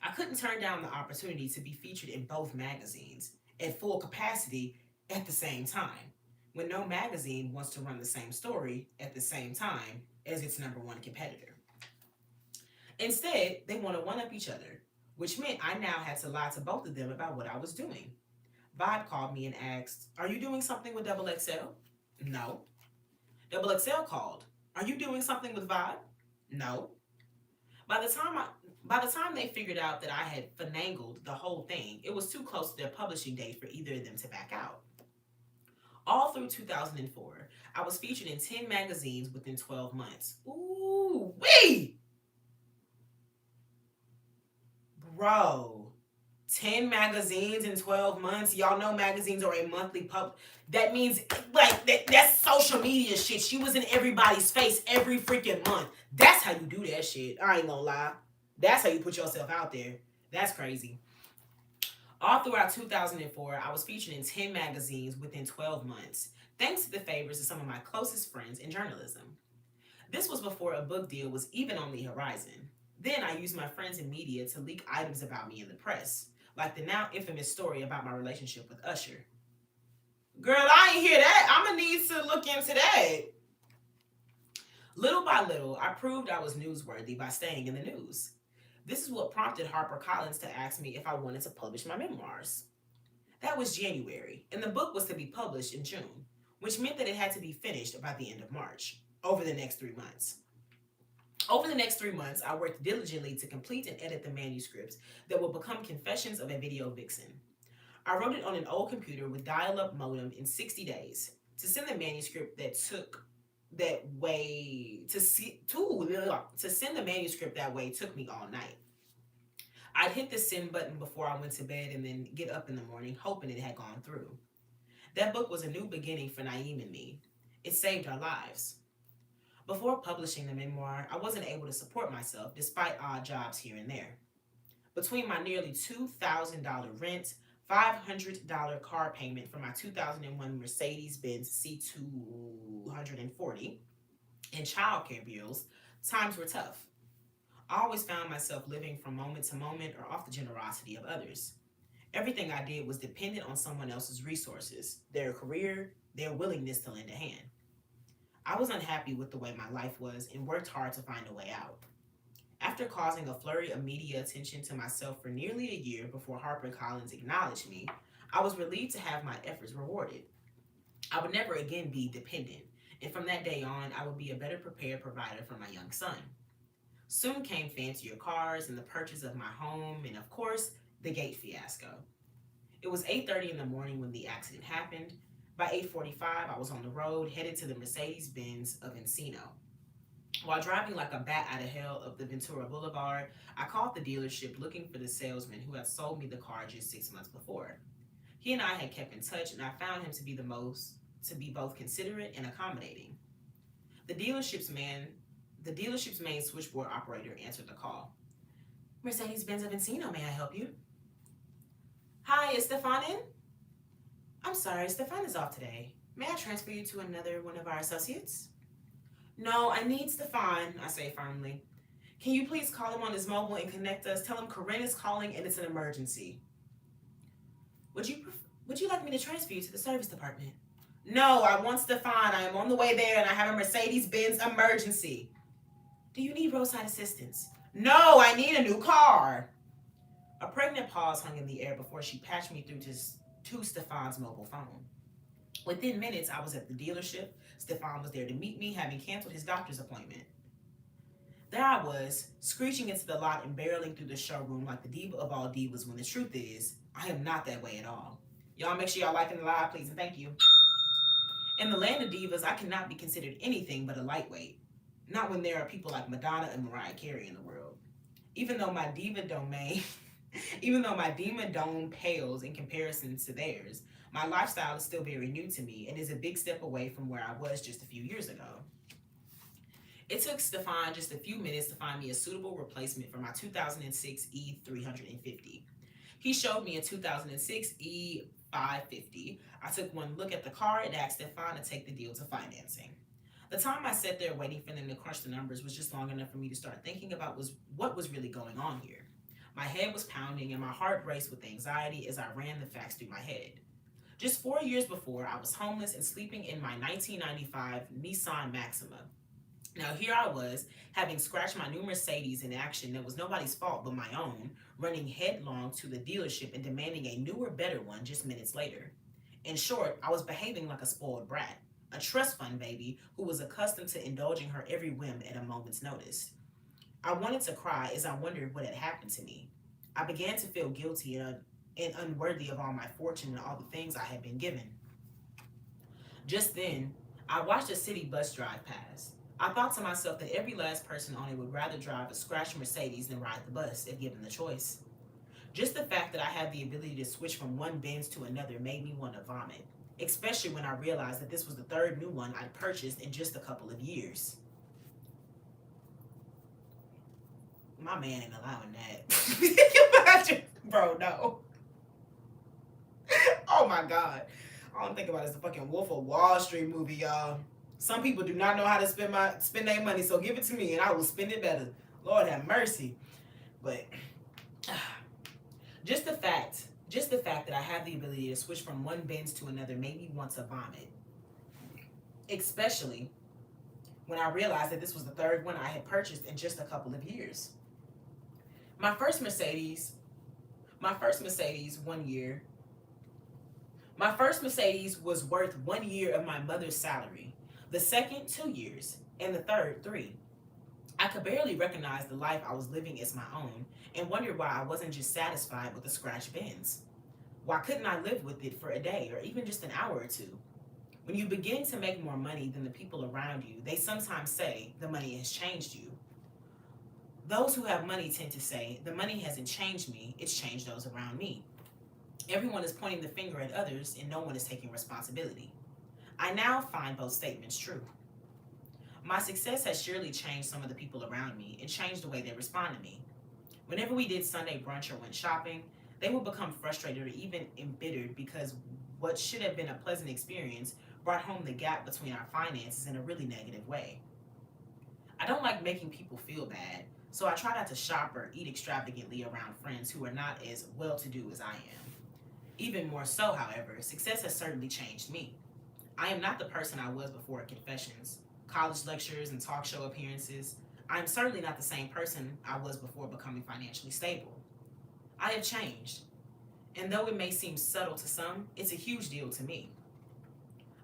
I couldn't turn down the opportunity to be featured in both magazines at full capacity at the same time, when no magazine wants to run the same story at the same time as its #1 competitor. Instead, they want to one-up each other, which meant I now had to lie to both of them about what I was doing. Vibe called me and asked, Are you doing something with XXL? No. XXL called, Are you doing something with Vibe? No. By the time they figured out that I had finagled the whole thing, it was too close to their publishing date for either of them to back out. All through 2004, I was featured in 10 magazines within 12 months. Ooh, wee! Bro, 10 magazines in 12 months. Y'all know magazines are a monthly pub. That means, like, that's social media shit. She was in everybody's face every freaking month. That's how you do that shit. I ain't gonna lie. That's how you put yourself out there. That's crazy. All throughout 2004, I was featured in 10 magazines within 12 months, thanks to the favors of some of my closest friends in journalism. This was before a book deal was even on the horizon. Then I used my friends in media to leak items about me in the press, like the now infamous story about my relationship with Usher. Girl, I ain't hear that. I'm gonna need to look into that. Little by little, I proved I was newsworthy by staying in the news. This is what prompted HarperCollins to ask me if I wanted to publish my memoirs. That was January, and the book was to be published in June, which meant that it had to be finished by the end of March, over the next 3 months. Over the next 3 months, I worked diligently to complete and edit the manuscript that would become Confessions of a Video Vixen. I wrote it on an old computer with dial-up modem in 60 days. To send the manuscript to send the manuscript that way took me all night. I'd hit the send button before I went to bed and then get up in the morning hoping it had gone through. That book was a new beginning for Naeem and me. It saved our lives. Before publishing the memoir, I wasn't able to support myself despite odd jobs here and there. Between my nearly $2,000 rent, $500 car payment for my 2001 Mercedes Benz C240, and childcare bills, times were tough. I always found myself living from moment to moment or off the generosity of others. Everything I did was dependent on someone else's resources, their career, their willingness to lend a hand. I was unhappy with the way my life was and worked hard to find a way out. After causing a flurry of media attention to myself for nearly a year before HarperCollins acknowledged me, I was relieved to have my efforts rewarded. I would never again be dependent, and from that day on, I would be a better prepared provider for my young son. Soon came fancier cars and the purchase of my home, and of course, the gate fiasco. It was 8:30 in the morning when the accident happened. By 8:45, I was on the road headed to the Mercedes-Benz of Encino. While driving like a bat out of hell up the Ventura Boulevard, I called the dealership looking for the salesman who had sold me the car just 6 months before. He and I had kept in touch, and I found him to be both considerate and accommodating. The dealership's man, the dealership's main switchboard operator answered the call. Mercedes-Benz of Encino, may I help you? Hi, is Stefan in? I'm sorry, Stefan is off today. May I transfer you to another one of our associates? No, I need Stefan, I say firmly. Can you please call him on his mobile and connect us? Tell him Corinne is calling and it's an emergency. Would you would you like me to transfer you to the service department? No, I want Stefan. I am on the way there and I have a Mercedes-Benz emergency. Do you need roadside assistance? No, I need a new car. A pregnant pause hung in the air before she patched me through to Stefan's mobile phone. Within minutes, I was at the dealership. Stefan was there to meet me, having canceled his doctor's appointment. There I was, screeching into the lot and barreling through the showroom like the diva of all divas, when the truth is, I am not that way at all. Y'all make sure y'all liking the live, please, and thank you. In the land of divas, I cannot be considered anything but a lightweight. Not when there are people like Madonna and Mariah Carey in the world. Even though my diva domain, even though my diva dome pales in comparison to theirs, my lifestyle is still very new to me and is a big step away from where I was just a few years ago. It took Stefan just a few minutes to find me a suitable replacement for my 2006 E350. He showed me a 2006 E550. I took one look at the car and asked Stefan to take the deal to financing. The time I sat there waiting for them to crunch the numbers was just long enough for me to start thinking about what was really going on here. My head was pounding and my heart raced with anxiety as I ran the facts through my head. Just 4 years before, I was homeless and sleeping in my 1995 Nissan Maxima. Now here I was, having scratched my new Mercedes in action that was nobody's fault but my own, running headlong to the dealership and demanding a newer, better one just minutes later. In short, I was behaving like a spoiled brat, a trust fund baby who was accustomed to indulging her every whim at a moment's notice. I wanted to cry as I wondered what had happened to me. I began to feel guilty and unworthy of all my fortune and all the things I had been given. Just then, I watched a city bus drive past. I thought to myself that every last person on it would rather drive a scratched Mercedes than ride the bus if given the choice. Just the fact that I had the ability to switch from one Benz to another made me want to vomit, especially when I realized that this was the third new one I'd purchased in just a couple of years. My man ain't allowing that. Bro, no. Oh my God. All I'm thinking about is the fucking Wolf of Wall Street movie, y'all. Some people do not know how to spend their money, so give it to me and I will spend it better. Lord have mercy. But just the fact that I have the ability to switch from one Benz to another made me want to vomit. Especially when I realized that this was the third one I had purchased in just a couple of years. My first Mercedes was worth 1 year of my mother's salary, the second 2 years, and the third 3. I could barely recognize the life I was living as my own and wondered why I wasn't just satisfied with a scratch Benz. Why couldn't I live with it for a day or even just an hour or two? When you begin to make more money than the people around you, they sometimes say the money has changed you. Those who have money tend to say, the money hasn't changed me, it's changed those around me. Everyone is pointing the finger at others and no one is taking responsibility. I now find both statements true. My success has surely changed some of the people around me and changed the way they respond to me. Whenever we did Sunday brunch or went shopping, they would become frustrated or even embittered because what should have been a pleasant experience brought home the gap between our finances in a really negative way. I don't like making people feel bad, so I try not to shop or eat extravagantly around friends who are not as well to do as I am. Even more so, however, success has certainly changed me. I am not the person I was before confessions, college lectures, and talk show appearances. I am certainly not the same person I was before becoming financially stable. I have changed, and though it may seem subtle to some, it's a huge deal to me.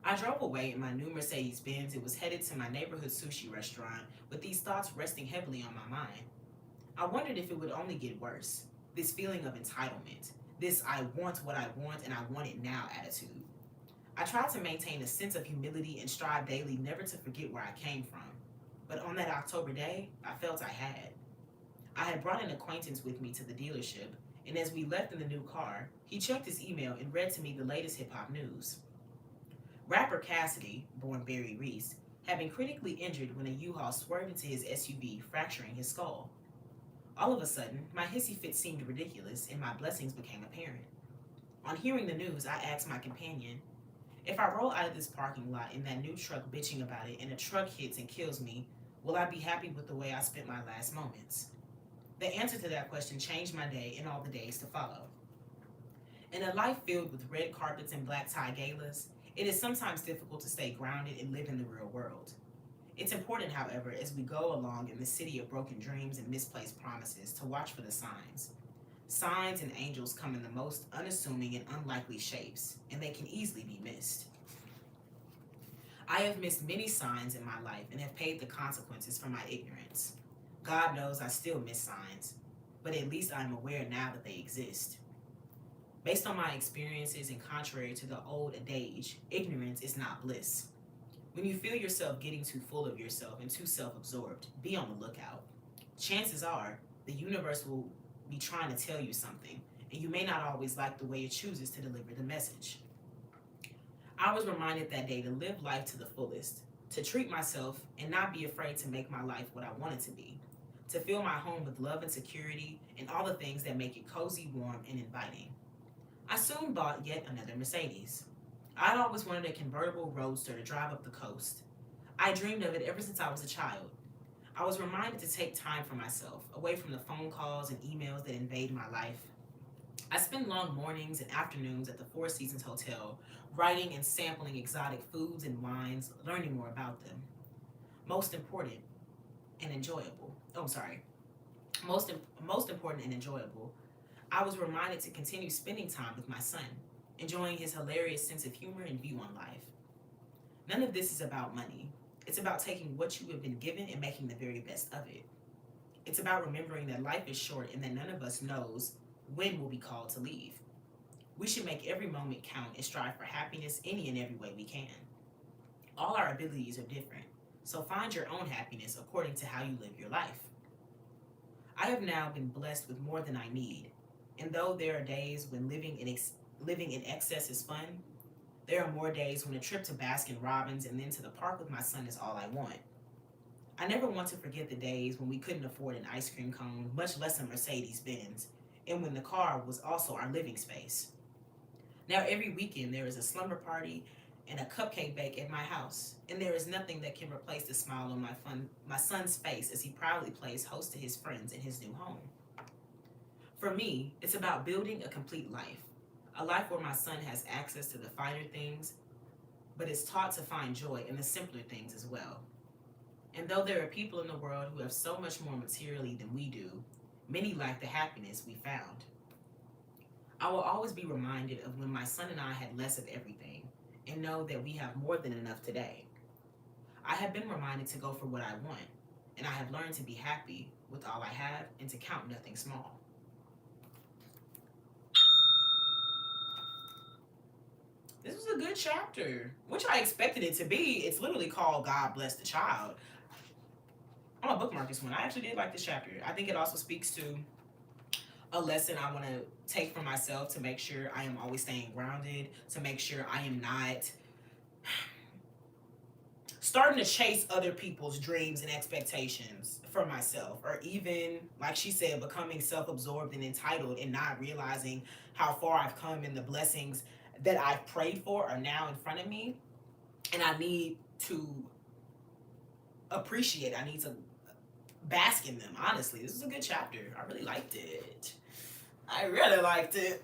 I drove away in my new Mercedes Benz and was headed to my neighborhood sushi restaurant with these thoughts resting heavily on my mind. I wondered if it would only get worse. This feeling of entitlement, this I want what I want and I want it now attitude. I tried to maintain a sense of humility and strive daily never to forget where I came from. But on that October day, I felt I had. I had brought an acquaintance with me to the dealership, and as we left in the new car, he checked his email and read to me the latest hip hop news. Rapper Cassidy, born Barry Reese, had been critically injured when a U-Haul swerved into his SUV, fracturing his skull. All of a sudden, my hissy fit seemed ridiculous and my blessings became apparent. On hearing the news, I asked my companion, if I roll out of this parking lot in that new truck bitching about it and a truck hits and kills me, will I be happy with the way I spent my last moments? The answer to that question changed my day and all the days to follow. In a life filled with red carpets and black tie galas, it is sometimes difficult to stay grounded and live in the real world. It's important, however, as we go along in the city of broken dreams and misplaced promises, to watch for the signs. Signs and angels come in the most unassuming and unlikely shapes, and they can easily be missed. I have missed many signs in my life and have paid the consequences for my ignorance. God knows I still miss signs, but at least I am aware now that they exist. Based on my experiences and contrary to the old adage, ignorance is not bliss. When you feel yourself getting too full of yourself and too self-absorbed, be on the lookout. Chances are, the universe will be trying to tell you something, and you may not always like the way it chooses to deliver the message. I was reminded that day to live life to the fullest, to treat myself and not be afraid to make my life what I want it to be, to fill my home with love and security and all the things that make it cozy, warm, and inviting. I soon bought yet another Mercedes. I'd always wanted a convertible roadster to drive up the coast. I dreamed of it ever since I was a child. I was reminded to take time for myself, away from the phone calls and emails that invade my life. I spend long mornings and afternoons at the Four Seasons Hotel, writing and sampling exotic foods and wines, learning more about them. Most important and enjoyable. Oh, I'm sorry. Most important and enjoyable. I was reminded to continue spending time with my son, enjoying his hilarious sense of humor and view on life. None of this is about money. It's about taking what you have been given and making the very best of it. It's about remembering that life is short and that none of us knows when we'll be called to leave. We should make every moment count and strive for happiness any and every way we can. All our abilities are different, so find your own happiness according to how you live your life. I have now been blessed with more than I need, and though there are days when living in excess is fun, there are more days when a trip to Baskin Robbins and then to the park with my son is all I want. I never want to forget the days when we couldn't afford an ice cream cone, much less a Mercedes Benz, and when the car was also our living space. Now every weekend there is a slumber party and a cupcake bake at my house, and there is nothing that can replace the smile on my son's face as he proudly plays host to his friends in his new home. For me, it's about building a complete life, a life where my son has access to the finer things, but is taught to find joy in the simpler things as well. And though there are people in the world who have so much more materially than we do, many lack the happiness we found. I will always be reminded of when my son and I had less of everything, and know that we have more than enough today. I have been reminded to go for what I want, and I have learned to be happy with all I have and to count nothing small. This was a good chapter, which I expected it to be. It's literally called God Bless the Child. I'm gonna bookmark this one. I actually did like this chapter. I think it also speaks to a lesson I want to take for myself to make sure I am always staying grounded, to make sure I am not starting to chase other people's dreams and expectations for myself, or even, like she said, becoming self-absorbed and entitled and not realizing how far I've come and the blessings that I've prayed for are now in front of me, and I need to appreciate. I need to bask in them. Honestly, this is a good chapter. I really liked it. I really liked it.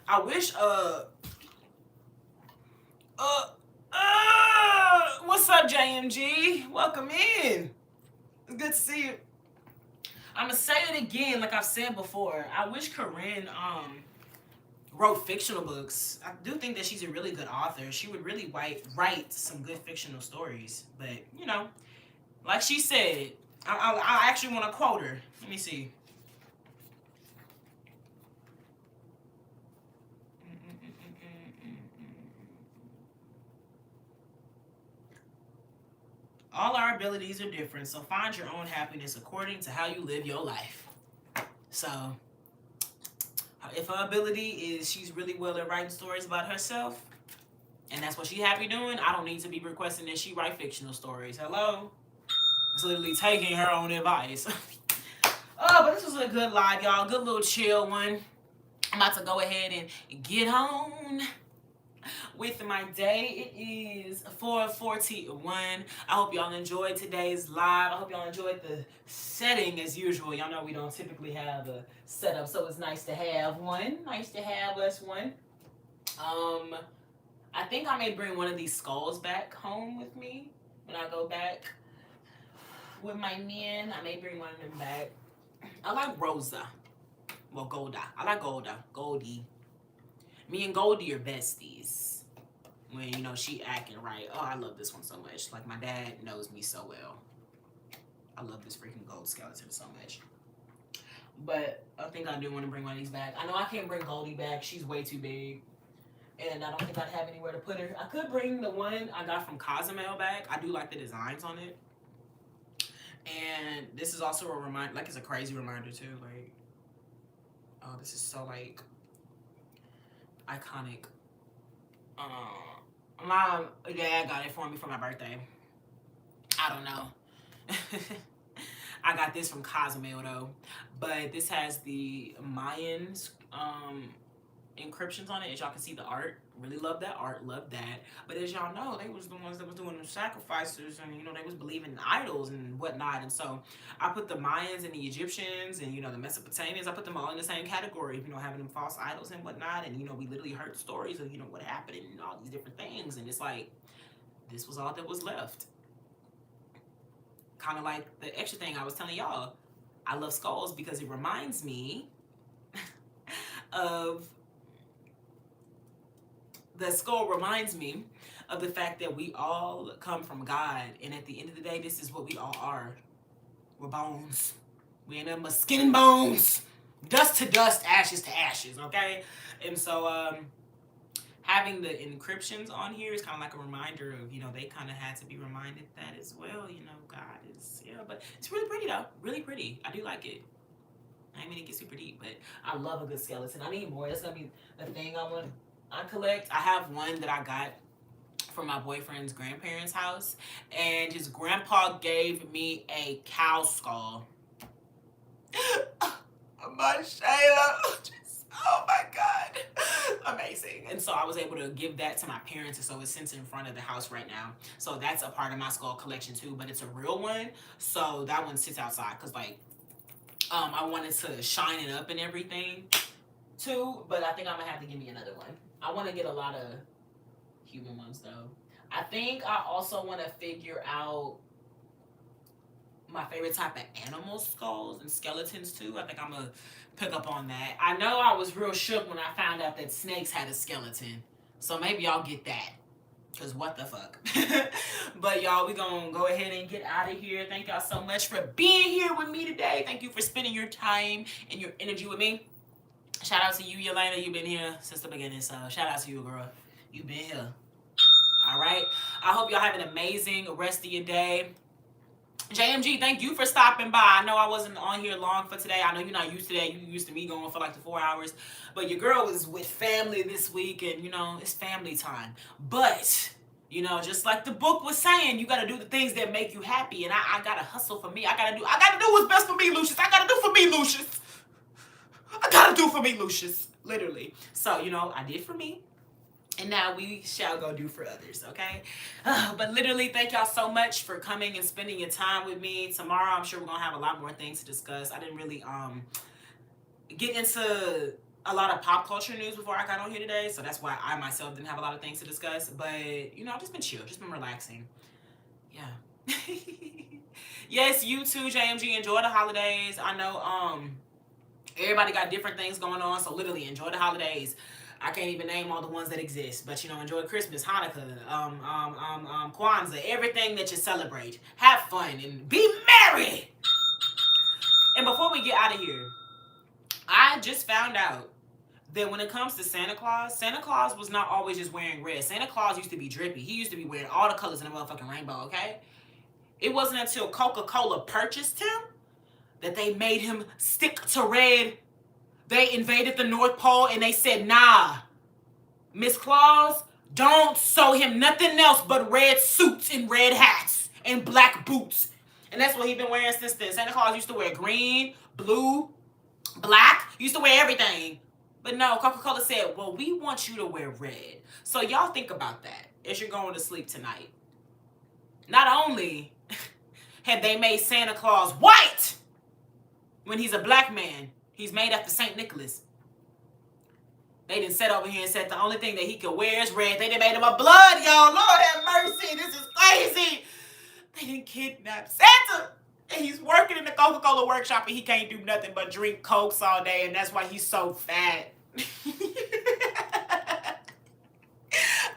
I wish what's up, JMG? Welcome in. It's good to see you. I'm gonna say it again, like I've said before. I wish Corinne wrote fictional books. I do think that she's a really good author. She would really write some good fictional stories. But you know, like she said, I actually want to quote her. Let me see. All our abilities are different, so find your own happiness according to how you live your life. So, if her ability is she's really well at writing stories about herself, and that's what she's happy doing, I don't need to be requesting that she write fictional stories. Hello? It's literally taking her own advice. Oh, but this was a good live, y'all. Good little chill one. I'm about to go ahead and get on with my day. It is 4:41. I hope y'all enjoyed today's live. I hope y'all enjoyed the setting as usual. Y'all know we don't typically have a setup, so it's nice to have one. Nice to have us one. I think I may bring one of these skulls back home with me when I go back with my men. I may bring one of them back. I like Rosa. Well, Golda. I like Golda. Goldie. Me and Goldie are besties. When, you know, she acting right. Oh, I love this one so much. Like, my dad knows me so well. I love this freaking gold skeleton so much. But I think I do want to bring one of these back. I know I can't bring Goldie back. She's way too big. And I don't think I'd have anywhere to put her. I could bring the one I got from Cozumel back. I do like the designs on it. And this is also a reminder, like, it's a crazy reminder too. Like, oh, this is so, like, iconic. My dad got it for me for my birthday. I don't know. I got this from Cozumel though. But this has the Mayan encryptions on it. As y'all can see the art. Really love that art. Love that. But as y'all know, they was the ones that was doing the sacrifices, and you know, they was believing in idols and whatnot. And so I put the Mayans and the Egyptians and, you know, the Mesopotamians, I put them all in the same category, you know, having them false idols and whatnot. And, you know, we literally heard stories of, you know, what happened and all these different things. And it's like, this was all that was left. Kind of like the extra thing I was telling y'all. I love skulls because it reminds me of the skull reminds me of the fact that we all come from God, and at the end of the day, this is what we all are. We're bones. We ain't nothing but skin and bones, dust to dust, ashes to ashes. Okay, and so having the encryptions on here is kind of like a reminder of, you know, they kind of had to be reminded that as well. You know, God is, yeah, but it's really pretty though, really pretty. I do like it. I mean, it gets super deep, but I love a good skeleton. I need more. That's gonna be the thing I collect. I have one that I got from my boyfriend's grandparents' house, and his grandpa gave me a cow skull. My Shayla, oh my God, amazing. And so I was able to give that to my parents, and so it sits in front of the house right now. So that's a part of my skull collection too, but it's a real one. So that one sits outside because, like, I wanted to shine it up and everything too, but I think I'm gonna have to give me another one. I want to get a lot of human ones though. I think I also want to figure out my favorite type of animal skulls and skeletons too. I think I'm gonna pick up on that. I know I was real shook when I found out that snakes had a skeleton, so maybe y'all get that, because what the fuck. But y'all, we gonna go ahead and get out of here. Thank y'all so much for being here with me today. Thank you for spending your time and your energy with me. Shout out to you, Yelena. You've been here since the beginning, so shout out to you, girl. You've been here. All right. I hope y'all have an amazing rest of your day. JMG, thank you for stopping by. I know I wasn't on here long for today. I know you're not used to that. You're used to me going for like the 4 hours. But your girl was with family this week, and, you know, it's family time. But You know, just like the book was saying, you gotta do the things that make you happy. And I gotta hustle for me. I gotta do what's best for me, Lucius. I gotta do for me, Lucius. I gotta do for me, Lucius. Literally. So, you know, I did for me. And now we shall go do for others, okay? But literally, thank y'all so much for coming and spending your time with me. Tomorrow, I'm sure we're gonna have a lot more things to discuss. I didn't really get into a lot of pop culture news before I got on here today, so that's why I myself didn't have a lot of things to discuss. But you know, I've just been chill, just been relaxing. Yeah. Yes, you too, JMG. Enjoy the holidays. I know everybody got different things going on, so literally enjoy the holidays. I can't even name all the ones that exist, but you know, enjoy Christmas, Hanukkah, Kwanzaa, everything that you celebrate. Have fun and be merry. And before we get out of here, I just found out that when it comes to Santa Claus was not always just wearing red. Santa Claus used to be drippy. He used to be wearing all the colors in the motherfucking rainbow, okay? It wasn't until Coca-Cola purchased him that they made him stick to red. They invaded the North Pole and they said, nah, Miss Claus, don't sew him nothing else but red suits and red hats and black boots. And that's what he's been wearing since then. Santa Claus used to wear green, blue, black, used to wear everything. But no, Coca-Cola said, well, we want you to wear red. So y'all think about that as you're going to sleep tonight. Not only had they made Santa Claus white when he's a black man, he's made after St. Nicholas. They didn't sit over here and said the only thing that he could wear is red. They done made him a blood, y'all. Lord have mercy. This is crazy. They didn't kidnap Santa. And he's working in the Coca-Cola workshop and he can't do nothing but drink Cokes all day. And that's why he's so fat.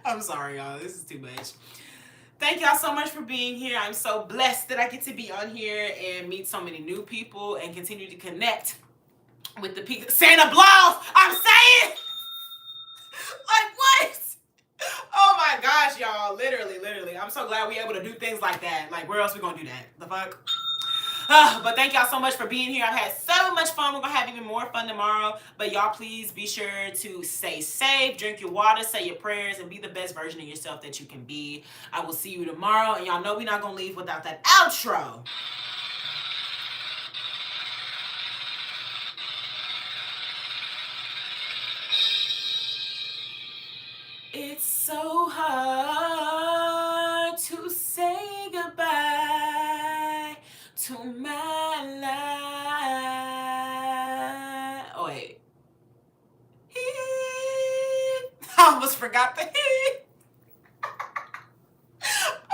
I'm sorry, y'all. This is too much. Thank y'all so much for being here. I'm so blessed that I get to be on here and meet so many new people and continue to connect with the people. Santa Claus, I'm saying. Like, what? Oh my gosh, y'all. Literally. I'm so glad we're able to do things like that. Like, where else we gonna do that? The fuck? But thank y'all so much for being here. I've had so much fun. We're going to have even more fun tomorrow. But y'all please be sure to stay safe, drink your water, say your prayers, and be the best version of yourself that you can be. I will see you tomorrow. And y'all know we're not going to leave without that outro. It's so hard to say goodbye to my life. Oh, wait. I almost forgot the hit.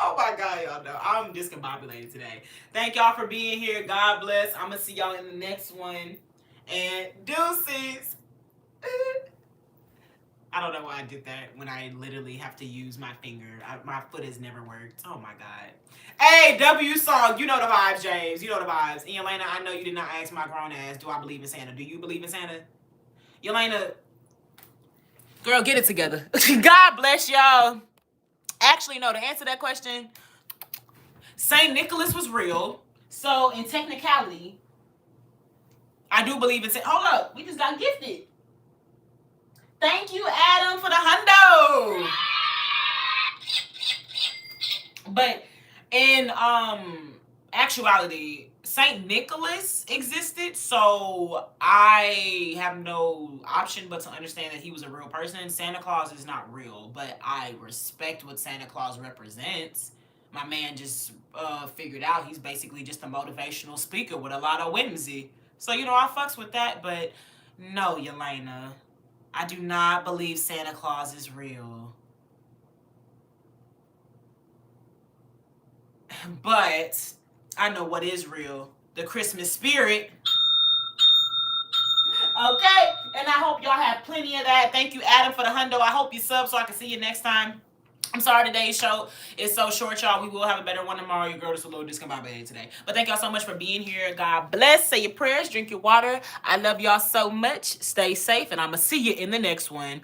Oh my God, y'all know. I'm discombobulated today. Thank y'all for being here. God bless. I'm going to see y'all in the next one. And deuces. I don't know why I did that when I literally have to use my finger. My foot has never worked. Oh my God. Hey, W song. You know the vibes, James. You know the vibes. And Yelena, I know you did not ask my grown ass, do I believe in Santa? Do you believe in Santa? Yelena, girl, get it together. God bless y'all. Actually, no, to answer that question, St. Nicholas was real. So, in technicality, I do believe in Santa. Hold up. We just got gifted. Thank you, Adam, for the hundo. But in actuality, St. Nicholas existed, so I have no option but to understand that he was a real person. Santa Claus is not real, but I respect what Santa Claus represents. My man just figured out he's basically just a motivational speaker with a lot of whimsy. So, you know, I fucks with that, but no, Yelena. I do not believe Santa Claus is real. But I know what is real. The Christmas spirit. Okay? And I hope y'all have plenty of that. Thank you, Adam, for the hundo. I hope you sub so I can see you next time. I'm sorry today's show is so short, y'all. We will have a better one tomorrow. Your girl is a little discombobulated today. But thank y'all so much for being here. God bless. Say your prayers. Drink your water. I love y'all so much. Stay safe. And I'm going to see you in the next one.